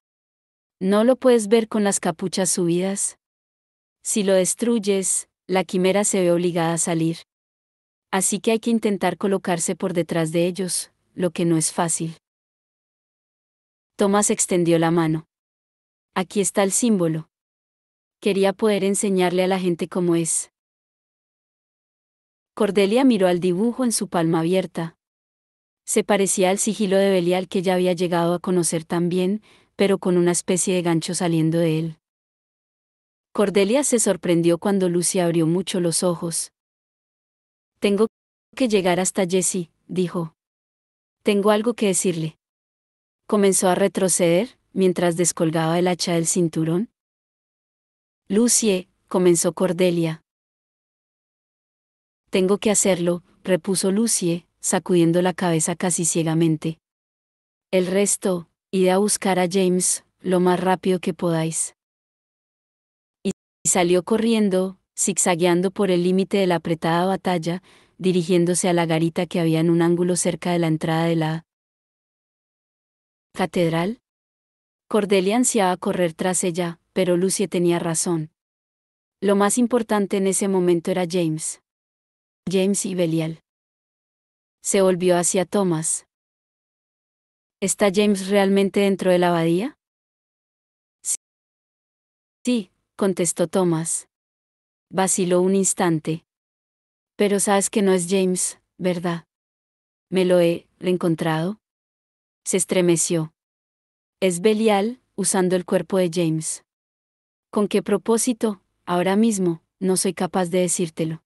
¿No lo puedes ver con las capuchas subidas? Si lo destruyes, la quimera se ve obligada a salir. Así que hay que intentar colocarse por detrás de ellos, lo que no es fácil». Thomas extendió la mano. «Aquí está el símbolo. Quería poder enseñarle a la gente cómo es». Cordelia miró al dibujo en su palma abierta. Se parecía al sigilo de Belial que ya había llegado a conocer tan bien, pero con una especie de gancho saliendo de él. Cordelia se sorprendió cuando Lucy abrió mucho los ojos. «Tengo que llegar hasta Jessie», dijo. «Tengo algo que decirle». Comenzó a retroceder, mientras descolgaba el hacha del cinturón. «Lucie», comenzó Cordelia. «Tengo que hacerlo», repuso Lucie, sacudiendo la cabeza casi ciegamente. «El resto, id a buscar a James, lo más rápido que podáis». Y salió corriendo, zigzagueando por el límite de la apretada batalla, dirigiéndose a la garita que había en un ángulo cerca de la entrada de la catedral. Cordelia ansiaba correr tras ella, pero Lucie tenía razón. Lo más importante en ese momento era James. James y Belial. Se volvió hacia Thomas. «¿Está James realmente dentro de la abadía?». «Sí», contestó Thomas. Vaciló un instante. «Pero sabes que no es James, ¿verdad? ¿Me lo he reencontrado?». Se estremeció. «Es Belial, usando el cuerpo de James». «¿Con qué propósito? Ahora mismo, no soy capaz de decírtelo».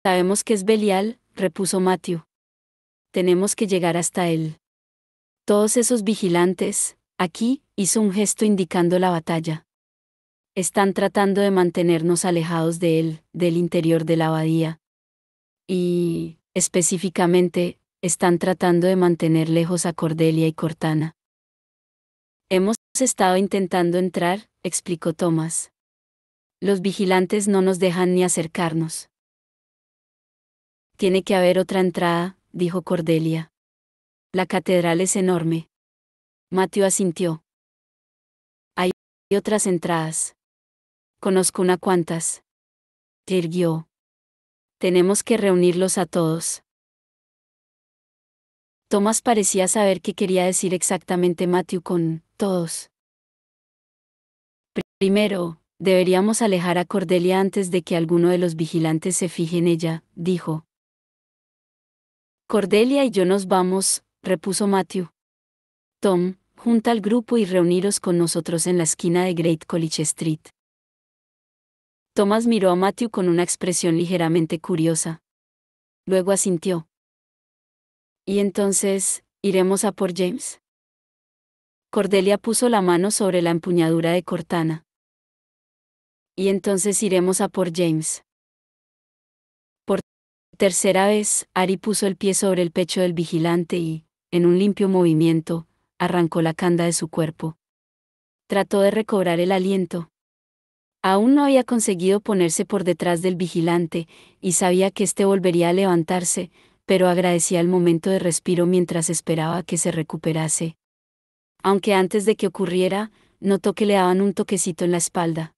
«Sabemos que es Belial», repuso Matthew. tenemos que llegar hasta él. Todos esos vigilantes, aquí, hizo un gesto indicando la batalla. Están tratando de mantenernos alejados de él, del interior de la abadía. Y, específicamente, están tratando de mantener lejos a Cordelia y Cortana. Hemos estado intentando entrar, explicó Thomas. Los vigilantes no nos dejan ni acercarnos. Tiene que haber otra entrada, dijo Cordelia. La catedral es enorme. Matthew asintió. Hay otras entradas. Conozco unas cuantas. Irguió. Tenemos que reunirlos a todos. Thomas parecía saber qué quería decir exactamente Matthew con todos. Primero, deberíamos alejar a Cordelia antes de que alguno de los vigilantes se fije en ella, dijo. Cordelia y yo nos vamos, repuso Matthew. Tom, junta al grupo y reuniros con nosotros en la esquina de Great College Street. Thomas miró a Matthew con una expresión ligeramente curiosa. Luego asintió. ¿Y entonces, iremos a por James? Cordelia puso la mano sobre la empuñadura de Cortana. Y entonces iremos a por James. Por tercera vez, Ari puso el pie sobre el pecho del vigilante y, en un limpio movimiento, arrancó la canda de su cuerpo. Trató de recobrar el aliento. Aún no había conseguido ponerse por detrás del vigilante, y sabía que éste volvería a levantarse, pero agradecía el momento de respiro mientras esperaba a que se recuperase. Aunque antes de que ocurriera, notó que le daban un toquecito en la espalda.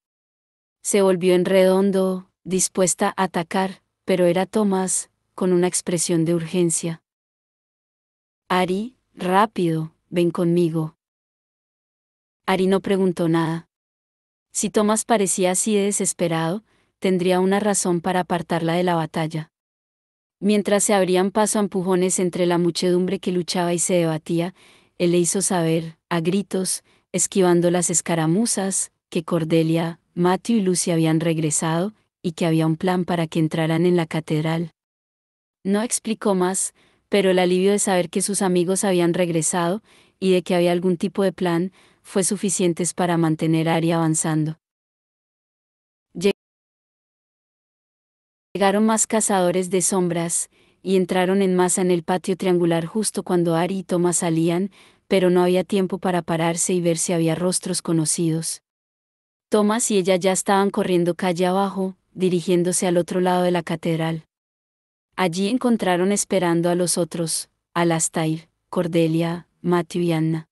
Se volvió en redondo, dispuesta a atacar, pero era Thomas, con una expresión de urgencia. Ari, rápido, ven conmigo. Ari no preguntó nada. Si Thomas parecía así de desesperado, tendría una razón para apartarla de la batalla. Mientras se abrían paso a empujones entre la muchedumbre que luchaba y se debatía, él le hizo saber, a gritos, esquivando las escaramuzas, que Cordelia, Matthew y Lucy habían regresado, y que había un plan para que entraran en la catedral. No explicó más, pero el alivio de saber que sus amigos habían regresado, y de que había algún tipo de plan, fue suficiente para mantener a Ari avanzando. Llegaron más cazadores de sombras, y entraron en masa en el patio triangular justo cuando Ari y Thomas salían, pero no había tiempo para pararse y ver si había rostros conocidos. Thomas y ella ya estaban corriendo calle abajo, dirigiéndose al otro lado de la catedral. Allí encontraron esperando a los otros, Alastair, Cordelia, Matthew y Anna.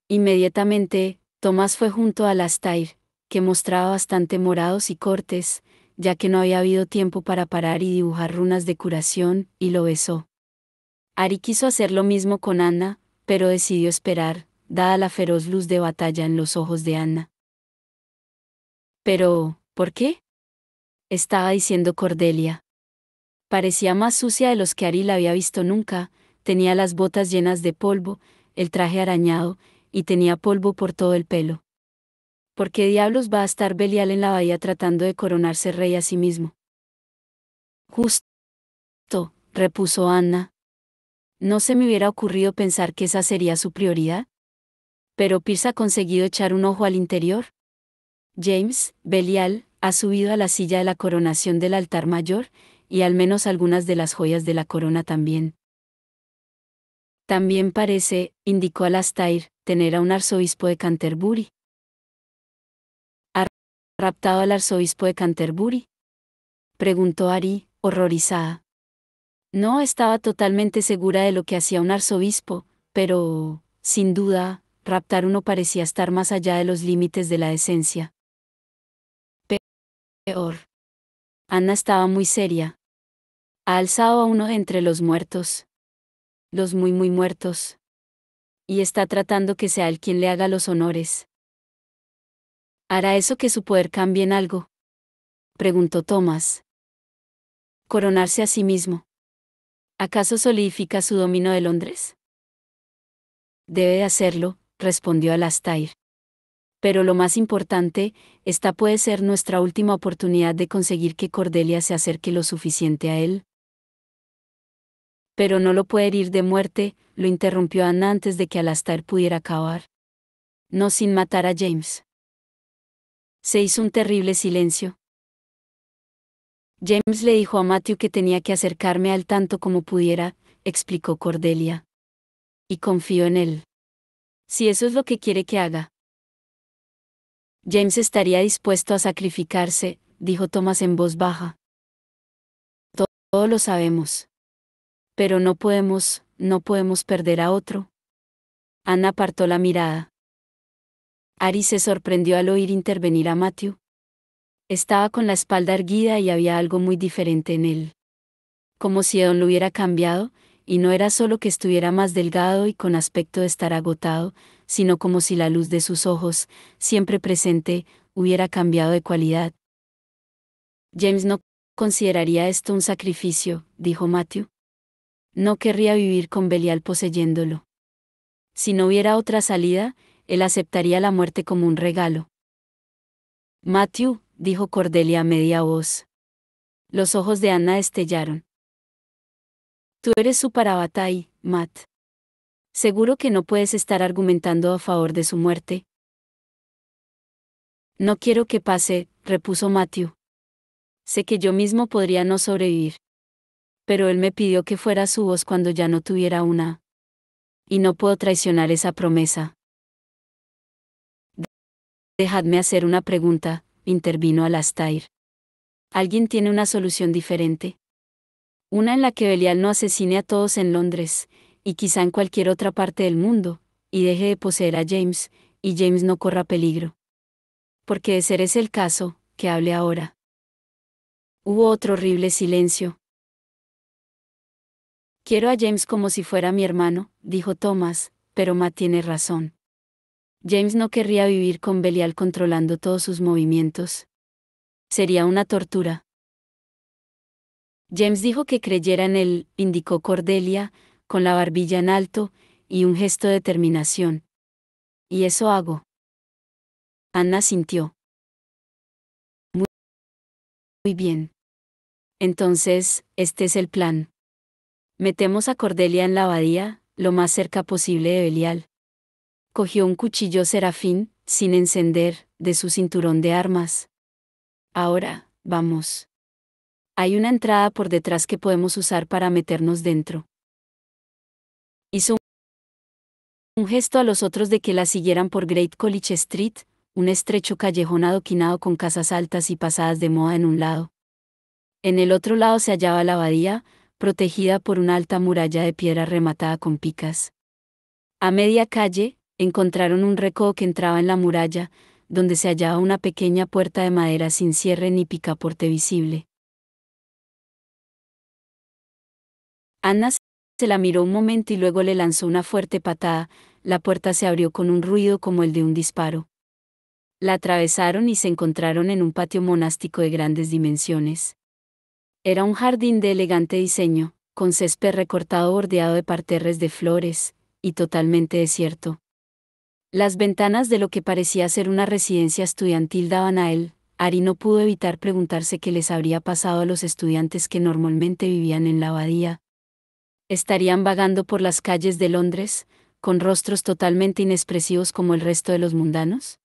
Inmediatamente, Thomas fue junto a Alastair, que mostraba bastante morados y cortes, ya que no había habido tiempo para parar y dibujar runas de curación, y lo besó. Ari quiso hacer lo mismo con Anna, pero decidió esperar, dada la feroz luz de batalla en los ojos de Anna. Pero, ¿por qué? Estaba diciendo Cordelia. Parecía más sucia de los que Ari la había visto nunca, tenía las botas llenas de polvo, el traje arañado, y tenía polvo por todo el pelo. ¿Por qué diablos va a estar Belial en la bahía tratando de coronarse rey a sí mismo? Justo, repuso Anna. ¿No se me hubiera ocurrido pensar que esa sería su prioridad? ¿Pero Pierce ha conseguido echar un ojo al interior? James, Belial, ha subido a la silla de la coronación del altar mayor, y al menos algunas de las joyas de la corona también. También parece, indicó Alastair, tener a un arzobispo de Canterbury. ¿Ha raptado al arzobispo de Canterbury? Preguntó Ari, horrorizada. No estaba totalmente segura de lo que hacía un arzobispo, pero, sin duda, raptar uno parecía estar más allá de los límites de la decencia. Peor. Anna estaba muy seria. Ha alzado a uno de entre los muertos. Los muy muertos. Y está tratando que sea él quien le haga los honores. ¿Hará eso que su poder cambie en algo? Preguntó Thomas. ¿Coronarse a sí mismo? ¿Acaso solidifica su dominio de Londres? Debe de hacerlo, respondió Alastair. Pero lo más importante, esta puede ser nuestra última oportunidad de conseguir que Cordelia se acerque lo suficiente a él. Pero no lo puede herir de muerte, lo interrumpió Anna antes de que Alastair pudiera acabar. No sin matar a James. Se hizo un terrible silencio. James le dijo a Matthew que tenía que acercarme al tanto como pudiera, explicó Cordelia. Y confío en él. Si eso es lo que quiere que haga. James estaría dispuesto a sacrificarse, dijo Thomas en voz baja. Todo lo sabemos. Pero no podemos perder a otro. Anna apartó la mirada. Ari se sorprendió al oír intervenir a Matthew. Estaba con la espalda erguida y había algo muy diferente en él. Como si Don lo hubiera cambiado, y no era solo que estuviera más delgado y con aspecto de estar agotado, sino como si la luz de sus ojos, siempre presente, hubiera cambiado de cualidad. James no consideraría esto un sacrificio, dijo Matthew. No querría vivir con Belial poseyéndolo. Si no hubiera otra salida, él aceptaría la muerte como un regalo. Matthew, dijo Cordelia a media voz. Los ojos de Anna destellaron. Tú eres su Parabatai, Matt. ¿Seguro que no puedes estar argumentando a favor de su muerte? No quiero que pase, repuso Matthew. Sé que yo mismo podría no sobrevivir. Pero él me pidió que fuera su voz cuando ya no tuviera una. Y no puedo traicionar esa promesa. Dejadme hacer una pregunta, intervino Alastair. ¿Alguien tiene una solución diferente? Una en la que Belial no asesine a todos en Londres, y quizá en cualquier otra parte del mundo, y deje de poseer a James, y James no corra peligro. Porque de ser ese el caso, que hable ahora. Hubo otro horrible silencio. Quiero a James como si fuera mi hermano, dijo Thomas, pero Matt tiene razón. James no querría vivir con Belial controlando todos sus movimientos. Sería una tortura. James dijo que creyera en él, indicó Cordelia, con la barbilla en alto, y un gesto de determinación. Y eso hago. Anna sintió. Muy bien. Entonces, este es el plan. Metemos a Cordelia en la abadía, lo más cerca posible de Belial. Cogió un cuchillo serafín, sin encender, de su cinturón de armas. Ahora, vamos. Hay una entrada por detrás que podemos usar para meternos dentro. Hizo un gesto a los otros de que la siguieran por Great College Street, un estrecho callejón adoquinado con casas altas y pasadas de moda en un lado. En el otro lado se hallaba la abadía, protegida por una alta muralla de piedra rematada con picas. A media calle, encontraron un recodo que entraba en la muralla, donde se hallaba una pequeña puerta de madera sin cierre ni picaporte visible. Anna se la miró un momento y luego le lanzó una fuerte patada. La puerta se abrió con un ruido como el de un disparo. La atravesaron y se encontraron en un patio monástico de grandes dimensiones. Era un jardín de elegante diseño, con césped recortado bordeado de parterres de flores, y totalmente desierto. Las ventanas de lo que parecía ser una residencia estudiantil daban a él. Ari no pudo evitar preguntarse qué les habría pasado a los estudiantes que normalmente vivían en la abadía. ¿Estarían vagando por las calles de Londres, con rostros totalmente inexpresivos como el resto de los mundanos?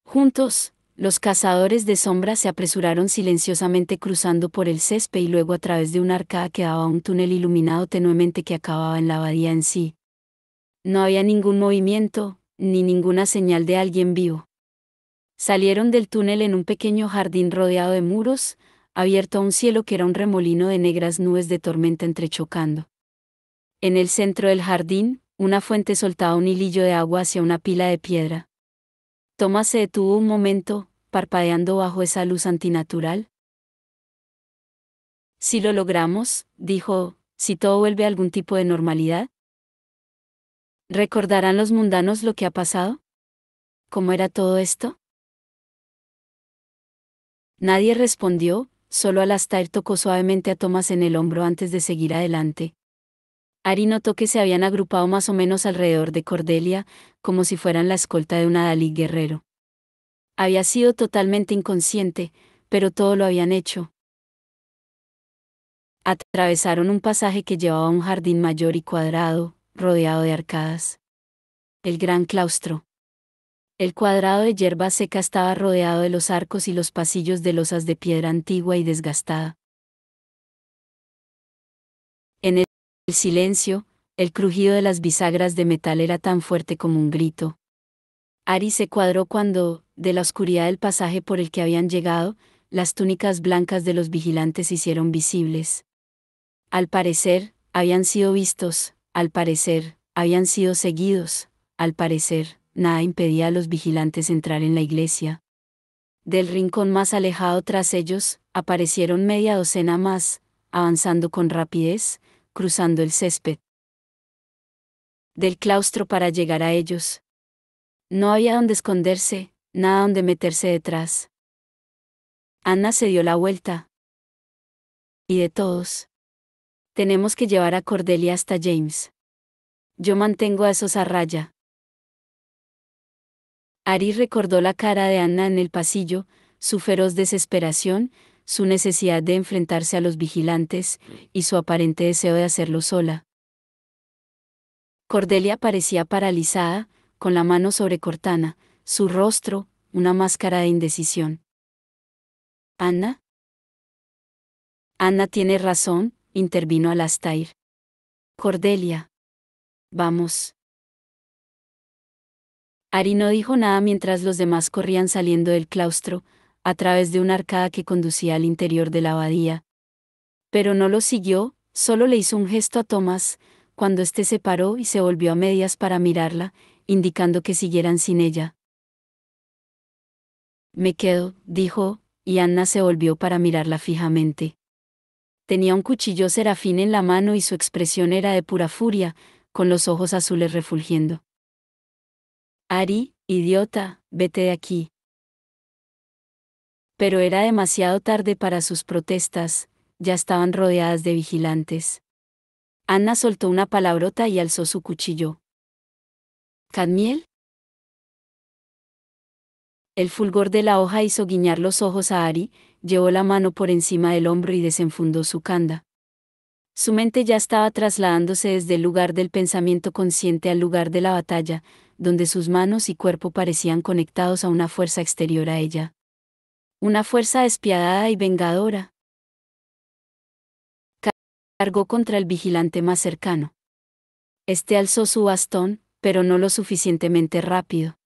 Juntos, los cazadores de sombras se apresuraron silenciosamente cruzando por el césped y luego a través de una arcada que daba a un túnel iluminado tenuemente que acababa en la abadía en sí. No había ningún movimiento, ni ninguna señal de alguien vivo. Salieron del túnel en un pequeño jardín rodeado de muros, abierto a un cielo que era un remolino de negras nubes de tormenta entrechocando. En el centro del jardín, una fuente soltaba un hilillo de agua hacia una pila de piedra. Thomas se detuvo un momento, parpadeando bajo esa luz antinatural. Si lo logramos, dijo, si todo vuelve a algún tipo de normalidad. ¿Recordarán los mundanos lo que ha pasado? ¿Cómo era todo esto? Nadie respondió, solo Alastair tocó suavemente a Thomas en el hombro antes de seguir adelante. Ari notó que se habían agrupado más o menos alrededor de Cordelia, como si fueran la escolta de un adalid guerrero. Había sido totalmente inconsciente, pero todo lo habían hecho. Atravesaron un pasaje que llevaba a un jardín mayor y cuadrado, rodeado de arcadas. El gran claustro. El cuadrado de hierba seca estaba rodeado de los arcos y los pasillos de losas de piedra antigua y desgastada. En el silencio, el crujido de las bisagras de metal era tan fuerte como un grito. Ari se cuadró cuando, de la oscuridad del pasaje por el que habían llegado, las túnicas blancas de los vigilantes se hicieron visibles. Al parecer, habían sido vistos, al parecer, habían sido seguidos, al parecer, nada impedía a los vigilantes entrar en la iglesia. Del rincón más alejado tras ellos, aparecieron media docena más, avanzando con rapidez, cruzando el césped del claustro para llegar a ellos. No había donde esconderse, nada donde meterse detrás. Anna se dio la vuelta. ¿Y de todos? Tenemos que llevar a Cordelia hasta James. Yo mantengo a esos a raya. Ari recordó la cara de Anna en el pasillo, su feroz desesperación, su necesidad de enfrentarse a los vigilantes, y su aparente deseo de hacerlo sola. Cordelia parecía paralizada, con la mano sobre Cortana, su rostro, una máscara de indecisión. ¿Anna? Anna tiene razón, intervino Alastair. Cordelia. Vamos. Ari no dijo nada mientras los demás corrían saliendo del claustro, a través de una arcada que conducía al interior de la abadía. Pero no lo siguió, solo le hizo un gesto a Thomas, cuando éste se paró y se volvió a medias para mirarla, indicando que siguieran sin ella. Me quedo, dijo, y Anna se volvió para mirarla fijamente. Tenía un cuchillo serafín en la mano y su expresión era de pura furia, con los ojos azules refulgiendo. Ari, idiota, vete de aquí. Pero era demasiado tarde para sus protestas, ya estaban rodeadas de vigilantes. Anna soltó una palabrota y alzó su cuchillo. ¿Cadmiel? El fulgor de la hoja hizo guiñar los ojos a Ari, llevó la mano por encima del hombro y desenfundó su canda. Su mente ya estaba trasladándose desde el lugar del pensamiento consciente al lugar de la batalla, donde sus manos y cuerpo parecían conectados a una fuerza exterior a ella. Una fuerza despiadada y vengadora. Cargó contra el vigilante más cercano. Este alzó su bastón, pero no lo suficientemente rápido.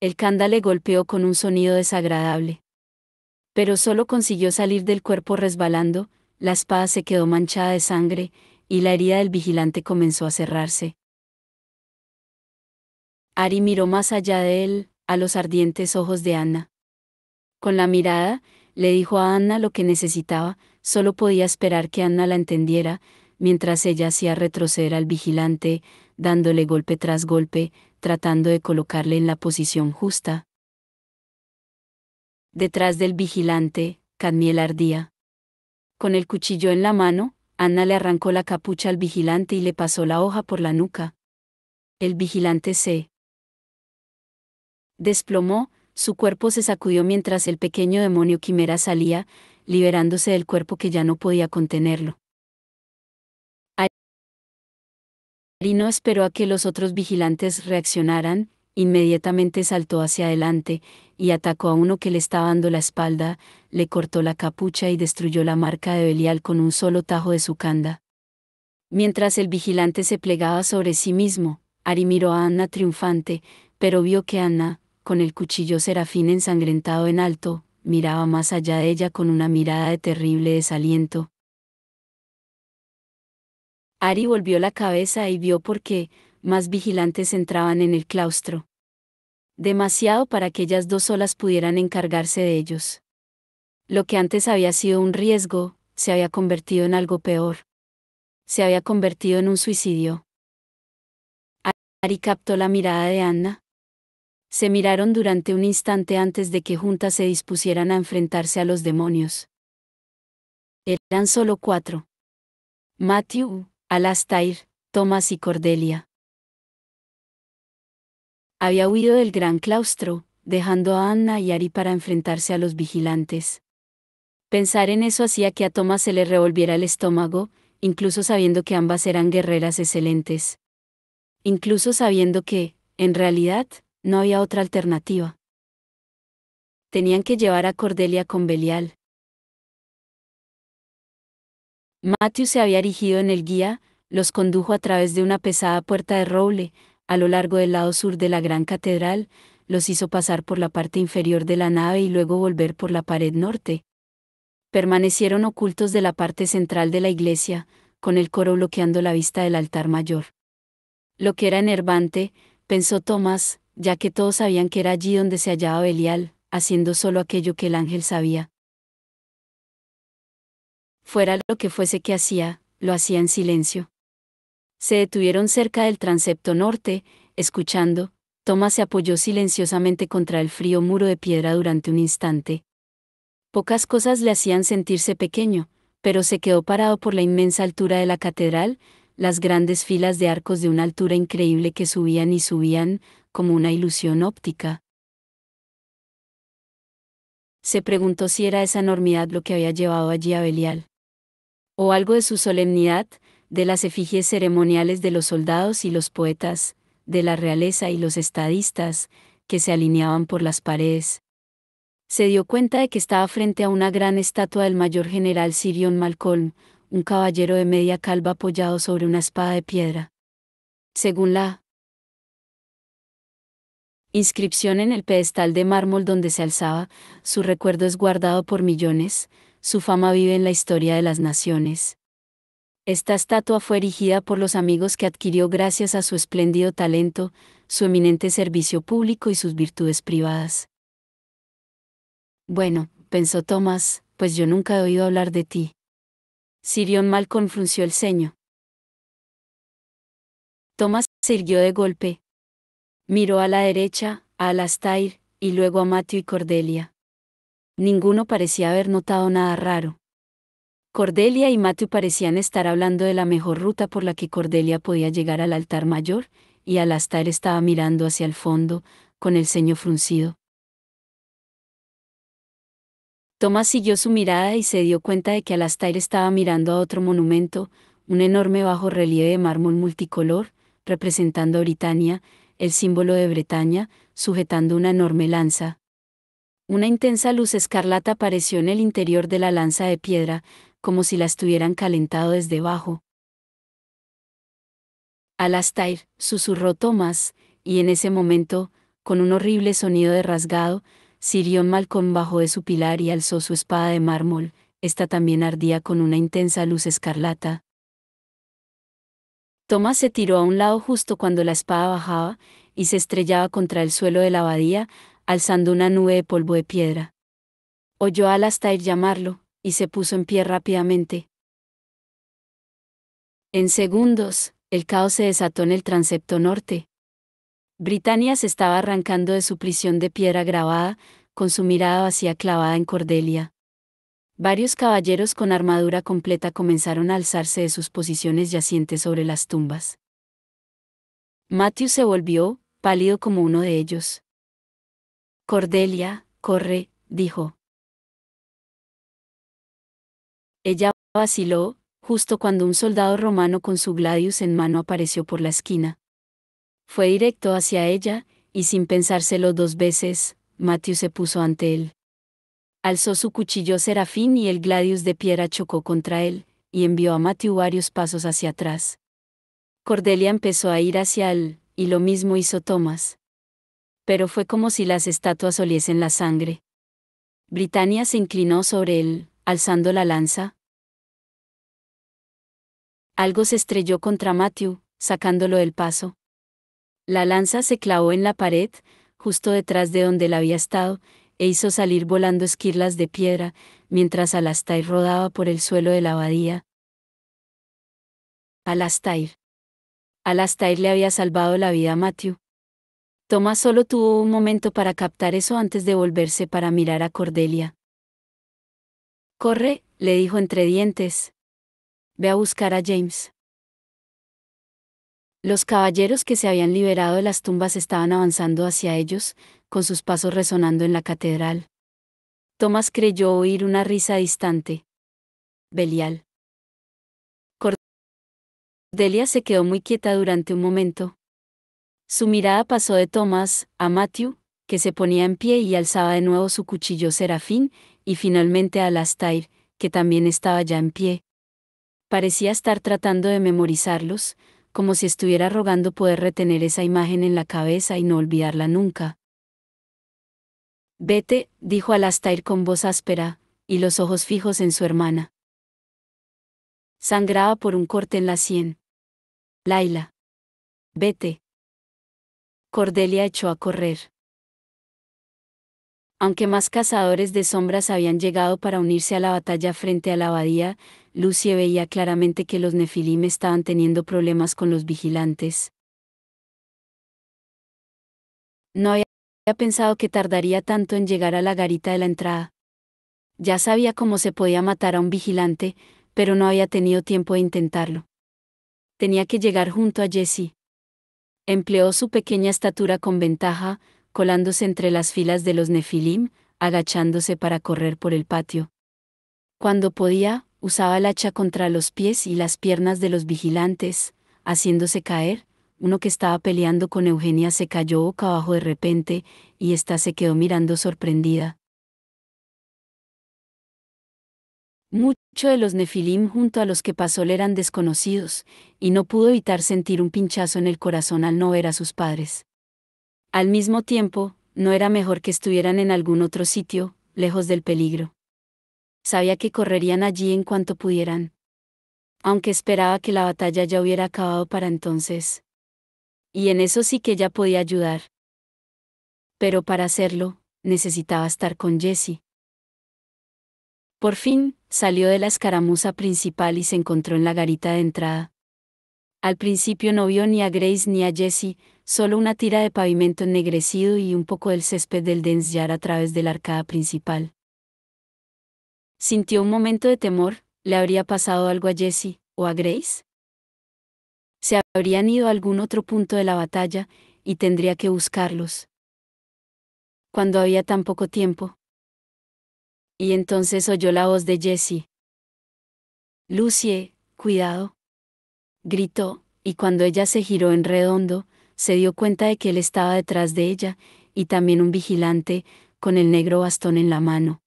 El canda le golpeó con un sonido desagradable. Pero solo consiguió salir del cuerpo resbalando, la espada se quedó manchada de sangre, y la herida del vigilante comenzó a cerrarse. Ari miró más allá de él, a los ardientes ojos de Anna. Con la mirada, le dijo a Anna lo que necesitaba, solo podía esperar que Anna la entendiera, mientras ella hacía retroceder al vigilante, dándole golpe tras golpe, tratando de colocarle en la posición justa. Detrás del vigilante, Cadmiel ardía. Con el cuchillo en la mano, Anna le arrancó la capucha al vigilante y le pasó la hoja por la nuca. El vigilante se desplomó, su cuerpo se sacudió mientras el pequeño demonio quimera salía, liberándose del cuerpo que ya no podía contenerlo. Ari no esperó a que los otros vigilantes reaccionaran, inmediatamente saltó hacia adelante, y atacó a uno que le estaba dando la espalda, le cortó la capucha y destruyó la marca de Belial con un solo tajo de su canda. Mientras el vigilante se plegaba sobre sí mismo, Ari miró a Anna triunfante, pero vio que Anna, con el cuchillo serafín ensangrentado en alto, miraba más allá de ella con una mirada de terrible desaliento. Ari volvió la cabeza y vio por qué más vigilantes entraban en el claustro. Demasiado para que ellas dos solas pudieran encargarse de ellos. Lo que antes había sido un riesgo, se había convertido en algo peor. Se había convertido en un suicidio. Ari captó la mirada de Anna. Se miraron durante un instante antes de que juntas se dispusieran a enfrentarse a los demonios. Eran solo 4. Matthew, Alastair, Thomas y Cordelia. Había huido del gran claustro, dejando a Anna y Ari para enfrentarse a los vigilantes. Pensar en eso hacía que a Thomas se le revolviera el estómago, incluso sabiendo que ambas eran guerreras excelentes. Incluso sabiendo que, en realidad, no había otra alternativa. Tenían que llevar a Cordelia con Belial. Matthew se había erigido en el guía, los condujo a través de una pesada puerta de roble, a lo largo del lado sur de la gran catedral, los hizo pasar por la parte inferior de la nave y luego volver por la pared norte. Permanecieron ocultos de la parte central de la iglesia, con el coro bloqueando la vista del altar mayor. Lo que era enervante, pensó Thomas, ya que todos sabían que era allí donde se hallaba Belial, haciendo solo aquello que el ángel sabía. Fuera lo que fuese que hacía, lo hacía en silencio. Se detuvieron cerca del transepto norte, escuchando. Thomas se apoyó silenciosamente contra el frío muro de piedra durante un instante. Pocas cosas le hacían sentirse pequeño, pero se quedó parado por la inmensa altura de la catedral, las grandes filas de arcos de una altura increíble que subían y subían, como una ilusión óptica. Se preguntó si era esa enormidad lo que había llevado allí a Belial. O algo de su solemnidad, de las efigies ceremoniales de los soldados y los poetas, de la realeza y los estadistas, que se alineaban por las paredes. Se dio cuenta de que estaba frente a una gran estatua del mayor general Sirion Malcolm, un caballero de media calva apoyado sobre una espada de piedra. Según la inscripción en el pedestal de mármol donde se alzaba, su recuerdo es guardado por millones, su fama vive en la historia de las naciones. Esta estatua fue erigida por los amigos que adquirió gracias a su espléndido talento, su eminente servicio público y sus virtudes privadas. Bueno, pensó Thomas, pues yo nunca he oído hablar de ti. Sirion Malcolm frunció el ceño. Thomas se irguió de golpe. Miró a la derecha, a Alastair, y luego a Matthew y Cordelia. Ninguno parecía haber notado nada raro. Cordelia y Matthew parecían estar hablando de la mejor ruta por la que Cordelia podía llegar al altar mayor, y Alastair estaba mirando hacia el fondo, con el ceño fruncido. Thomas siguió su mirada y se dio cuenta de que Alastair estaba mirando a otro monumento, un enorme bajorrelieve de mármol multicolor, representando a Britania, el símbolo de Bretaña, sujetando una enorme lanza. Una intensa luz escarlata apareció en el interior de la lanza de piedra, como si la estuvieran calentado desde abajo. Alastair, susurró Thomas, y en ese momento, con un horrible sonido de rasgado, Sirion Malcolm bajó de su pilar y alzó su espada de mármol, esta también ardía con una intensa luz escarlata. Thomas se tiró a un lado justo cuando la espada bajaba, y se estrellaba contra el suelo de la abadía, alzando una nube de polvo de piedra. Oyó a Alastair llamarlo, y se puso en pie rápidamente. En segundos, el caos se desató en el transepto norte. Britania se estaba arrancando de su prisión de piedra grabada, con su mirada vacía clavada en Cordelia. Varios caballeros con armadura completa comenzaron a alzarse de sus posiciones yacientes sobre las tumbas. Matthew se volvió, pálido como uno de ellos. Cordelia, corre, dijo. Ella vaciló, justo cuando un soldado romano con su gladius en mano apareció por la esquina. Fue directo hacia ella, y sin pensárselo dos veces, Matthew se puso ante él. Alzó su cuchillo serafín y el gladius de piedra chocó contra él, y envió a Matthew varios pasos hacia atrás. Cordelia empezó a ir hacia él, y lo mismo hizo Thomas. Pero fue como si las estatuas oliesen la sangre. Britania se inclinó sobre él, alzando la lanza. Algo se estrelló contra Matthew, sacándolo del paso. La lanza se clavó en la pared, justo detrás de donde él había estado, e hizo salir volando esquirlas de piedra, mientras Alastair rodaba por el suelo de la abadía. Alastair. Alastair le había salvado la vida a Matthew. Thomas solo tuvo un momento para captar eso antes de volverse para mirar a Cordelia. Corre, le dijo entre dientes. Ve a buscar a James. Los caballeros que se habían liberado de las tumbas estaban avanzando hacia ellos, con sus pasos resonando en la catedral. Thomas creyó oír una risa distante. Belial. Cordelia se quedó muy quieta durante un momento. Su mirada pasó de Thomas a Matthew, que se ponía en pie y alzaba de nuevo su cuchillo serafín, y finalmente a Alastair, que también estaba ya en pie. Parecía estar tratando de memorizarlos, como si estuviera rogando poder retener esa imagen en la cabeza y no olvidarla nunca. Vete, dijo Alastair con voz áspera, y los ojos fijos en su hermana. Sangraba por un corte en la sien. Laila. Vete. Cordelia echó a correr. Aunque más cazadores de sombras habían llegado para unirse a la batalla frente a la abadía, Lucy veía claramente que los Nefilim estaban teniendo problemas con los vigilantes. No había pensado que tardaría tanto en llegar a la garita de la entrada. Ya sabía cómo se podía matar a un vigilante, pero no había tenido tiempo de intentarlo. Tenía que llegar junto a Jessie. Empleó su pequeña estatura con ventaja, colándose entre las filas de los Nefilim, agachándose para correr por el patio. Cuando podía, usaba el hacha contra los pies y las piernas de los vigilantes, haciéndose caer. Uno que estaba peleando con Eugenia se cayó boca abajo de repente, y ésta se quedó mirando sorprendida. Muchos de los Nefilim junto a los que pasó le eran desconocidos, y no pudo evitar sentir un pinchazo en el corazón al no ver a sus padres. Al mismo tiempo, no era mejor que estuvieran en algún otro sitio, lejos del peligro. Sabía que correrían allí en cuanto pudieran. Aunque esperaba que la batalla ya hubiera acabado para entonces. Y en eso sí que ella podía ayudar. Pero para hacerlo, necesitaba estar con Jessie. Por fin, salió de la escaramuza principal y se encontró en la garita de entrada. Al principio no vio ni a Grace ni a Jessie, solo una tira de pavimento ennegrecido y un poco del césped del Dens Yard a través de la arcada principal. Sintió un momento de temor. ¿Le habría pasado algo a Jessie o a Grace? Se habrían ido a algún otro punto de la batalla, y tendría que buscarlos. Cuando había tan poco tiempo. Y entonces oyó la voz de Jessie. Lucie, cuidado. Gritó, y cuando ella se giró en redondo, se dio cuenta de que él estaba detrás de ella, y también un vigilante, con el negro bastón en la mano.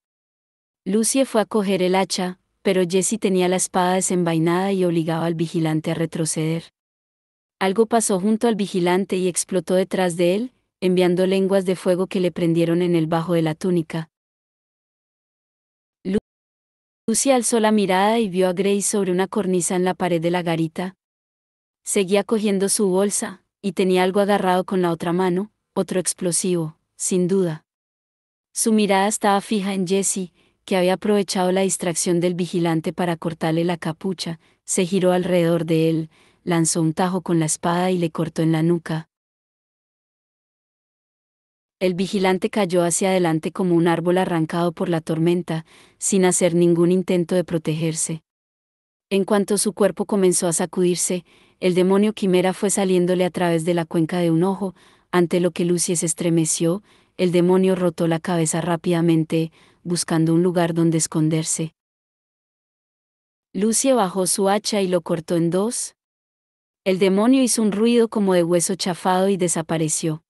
Lucie fue a coger el hacha, pero Jessie tenía la espada desenvainada y obligaba al vigilante a retroceder. Algo pasó junto al vigilante y explotó detrás de él, enviando lenguas de fuego que le prendieron en el bajo de la túnica. Lucie alzó la mirada y vio a Grace sobre una cornisa en la pared de la garita. Seguía cogiendo su bolsa, y tenía algo agarrado con la otra mano, otro explosivo, sin duda. Su mirada estaba fija en Jessie, que había aprovechado la distracción del vigilante para cortarle la capucha, se giró alrededor de él, lanzó un tajo con la espada y le cortó en la nuca. El vigilante cayó hacia adelante como un árbol arrancado por la tormenta, sin hacer ningún intento de protegerse. En cuanto su cuerpo comenzó a sacudirse, el demonio quimera fue saliéndole a través de la cuenca de un ojo, ante lo que Lucie se estremeció. El demonio rotó la cabeza rápidamente, buscando un lugar donde esconderse. Lucie bajó su hacha y lo cortó en dos. El demonio hizo un ruido como de hueso chafado y desapareció.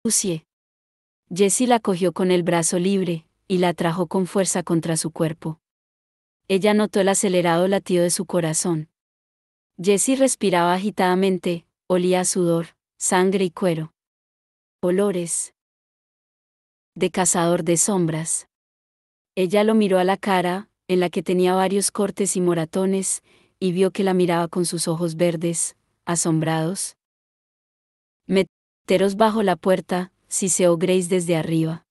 Lucie. Jessie la cogió con el brazo libre, y la atrajo con fuerza contra su cuerpo. Ella notó el acelerado latido de su corazón. Jessie respiraba agitadamente, olía a sudor, sangre y cuero. Olores de cazador de sombras. Ella lo miró a la cara, en la que tenía varios cortes y moratones, y vio que la miraba con sus ojos verdes, asombrados. Meteros bajo la puerta, siseó Grace desde arriba.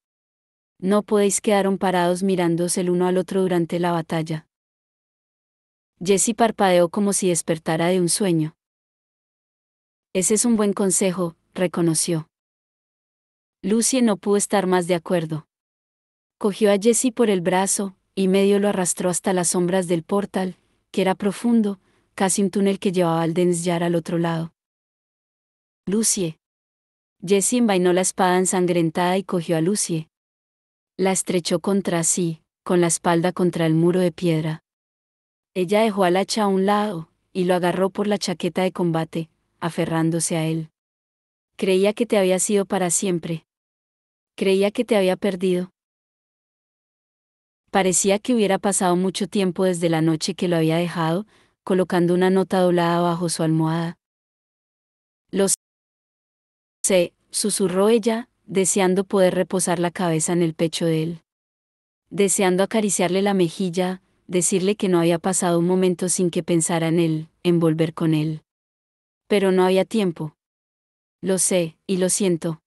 No podéis quedar parados mirándose el uno al otro durante la batalla. Jessie parpadeó como si despertara de un sueño. Ese es un buen consejo, reconoció. Lucie no pudo estar más de acuerdo. Cogió a Jessie por el brazo, y medio lo arrastró hasta las sombras del portal, que era profundo, casi un túnel que llevaba al Dens Yard al otro lado. Lucie. Jessie envainó la espada ensangrentada y cogió a Lucie. La estrechó contra sí, con la espalda contra el muro de piedra. Ella dejó al hacha a un lado, y lo agarró por la chaqueta de combate, aferrándose a él. Creía que te había sido para siempre. Creía que te había perdido. Parecía que hubiera pasado mucho tiempo desde la noche que lo había dejado, colocando una nota doblada bajo su almohada. Lo sé, susurró ella, deseando poder reposar la cabeza en el pecho de él. Deseando acariciarle la mejilla, decirle que no había pasado un momento sin que pensara en él, en volver con él. Pero no había tiempo. Lo sé, y lo siento.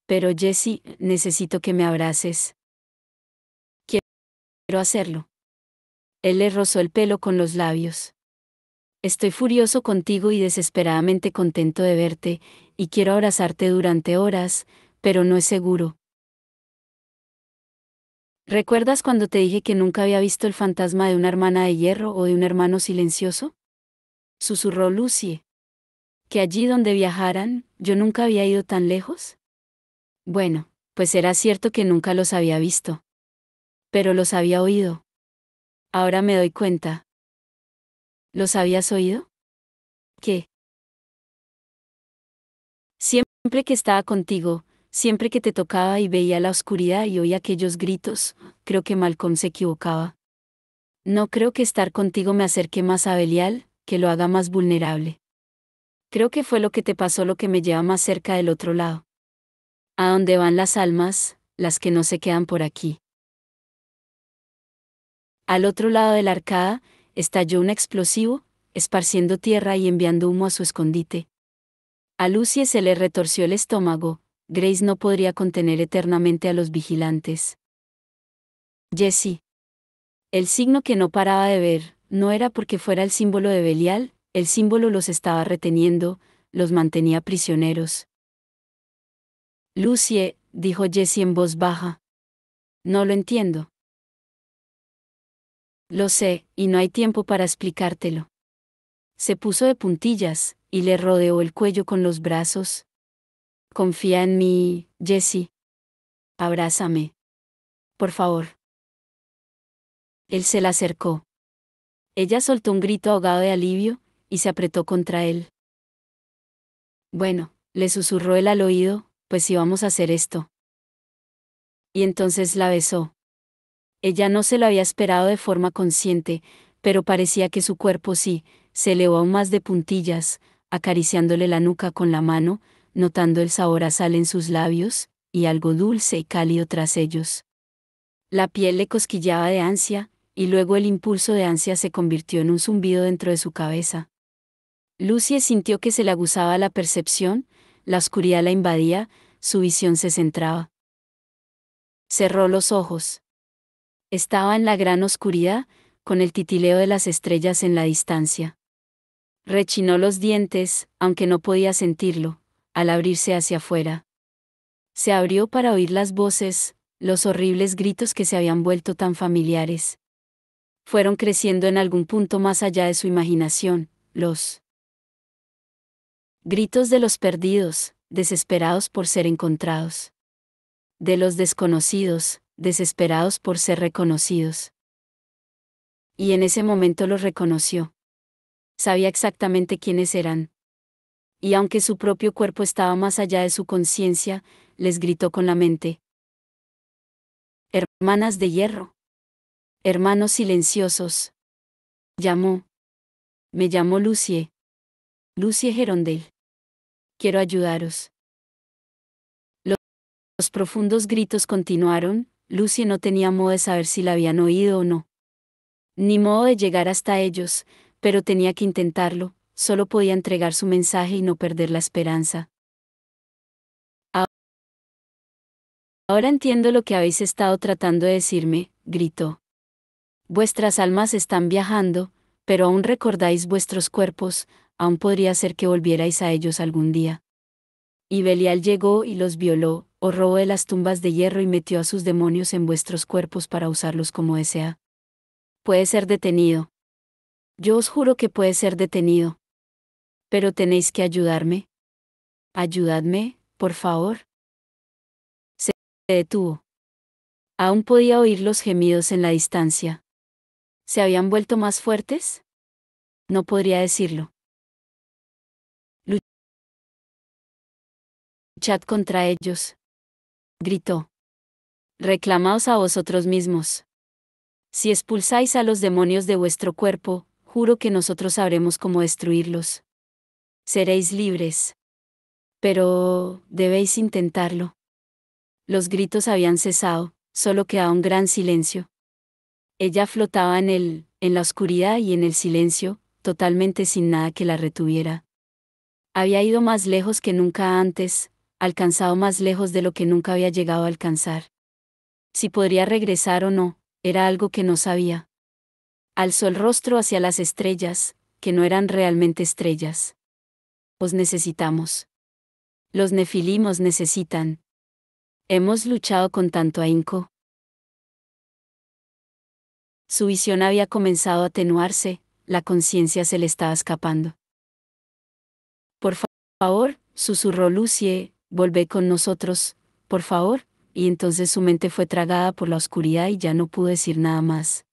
Pero Jessie, necesito que me abraces. Quiero hacerlo. Él le rozó el pelo con los labios. Estoy furioso contigo y desesperadamente contento de verte, y quiero abrazarte durante horas, pero no es seguro. ¿Recuerdas cuando te dije que nunca había visto el fantasma de una hermana de hierro o de un hermano silencioso? Susurró Lucie. ¿Que allí donde viajaran, yo nunca había ido tan lejos? Bueno, pues era cierto que nunca los había visto. Pero los había oído. Ahora me doy cuenta. ¿Los habías oído? ¿Qué? Siempre que estaba contigo, siempre que te tocaba y veía la oscuridad y oía aquellos gritos, creo que Malcolm se equivocaba. No creo que estar contigo me acerque más a Belial, que lo haga más vulnerable. Creo que fue lo que te pasó lo que me lleva más cerca del otro lado. ¿A dónde van las almas, las que no se quedan por aquí? Al otro lado de la arcada, estalló un explosivo, esparciendo tierra y enviando humo a su escondite. A Lucie se le retorció el estómago. Grace no podría contener eternamente a los vigilantes. Jessie. El signo que no paraba de ver, no era porque fuera el símbolo de Belial, el símbolo los estaba reteniendo, los mantenía prisioneros. Lucie, dijo Jessie en voz baja. No lo entiendo. Lo sé, y no hay tiempo para explicártelo. Se puso de puntillas, y le rodeó el cuello con los brazos. Confía en mí, Jessie. Abrázame. Por favor. Él se la acercó. Ella soltó un grito ahogado de alivio, y se apretó contra él. Bueno, le susurró él al oído, pues íbamos a hacer esto. Y entonces la besó. Ella no se lo había esperado de forma consciente, pero parecía que su cuerpo sí, se elevó aún más de puntillas, acariciándole la nuca con la mano, notando el sabor a sal en sus labios, y algo dulce y cálido tras ellos. La piel le cosquilleaba de ansia, y luego el impulso de ansia se convirtió en un zumbido dentro de su cabeza. Lucie sintió que se le aguzaba la percepción, la oscuridad la invadía, su visión se centraba. Cerró los ojos. Estaba en la gran oscuridad, con el titileo de las estrellas en la distancia. Rechinó los dientes, aunque no podía sentirlo, al abrirse hacia afuera. Se abrió para oír las voces, los horribles gritos que se habían vuelto tan familiares. Fueron creciendo en algún punto más allá de su imaginación, los gritos de los perdidos, desesperados por ser encontrados. De los desconocidos, desesperados por ser reconocidos. Y en ese momento los reconoció. Sabía exactamente quiénes eran. Y aunque su propio cuerpo estaba más allá de su conciencia, les gritó con la mente. Hermanas de hierro. Hermanos silenciosos. Llamó. Me llamo Lucie. Lucie Gerondel. Quiero ayudaros. Los profundos gritos continuaron. Lucie no tenía modo de saber si la habían oído o no. Ni modo de llegar hasta ellos, pero tenía que intentarlo, solo podía entregar su mensaje y no perder la esperanza. Ahora entiendo lo que habéis estado tratando de decirme, gritó. Vuestras almas están viajando, pero aún recordáis vuestros cuerpos, aún podría ser que volvierais a ellos algún día. Y Belial llegó y los violó, os robó de las tumbas de hierro y metió a sus demonios en vuestros cuerpos para usarlos como desea. Puede ser detenido. Yo os juro que puede ser detenido. Pero tenéis que ayudarme. Ayudadme, por favor. Se detuvo. Aún podía oír los gemidos en la distancia. ¿Se habían vuelto más fuertes? No podría decirlo. Luchad contra ellos. Gritó. Reclamaos a vosotros mismos. Si expulsáis a los demonios de vuestro cuerpo, juro que nosotros sabremos cómo destruirlos. Seréis libres. Pero, debéis intentarlo. Los gritos habían cesado, solo quedaba un gran silencio. Ella flotaba en la oscuridad y en el silencio, totalmente sin nada que la retuviera. Había ido más lejos que nunca antes, alcanzado más lejos de lo que nunca había llegado a alcanzar. Si podría regresar o no, era algo que no sabía. Alzó el rostro hacia las estrellas, que no eran realmente estrellas. Os necesitamos. Los nefilim os necesitan. Hemos luchado con tanto ahínco. Su visión había comenzado a atenuarse, la conciencia se le estaba escapando. Por favor, susurró Lucie, volvé con nosotros, por favor, y entonces su mente fue tragada por la oscuridad y ya no pudo decir nada más.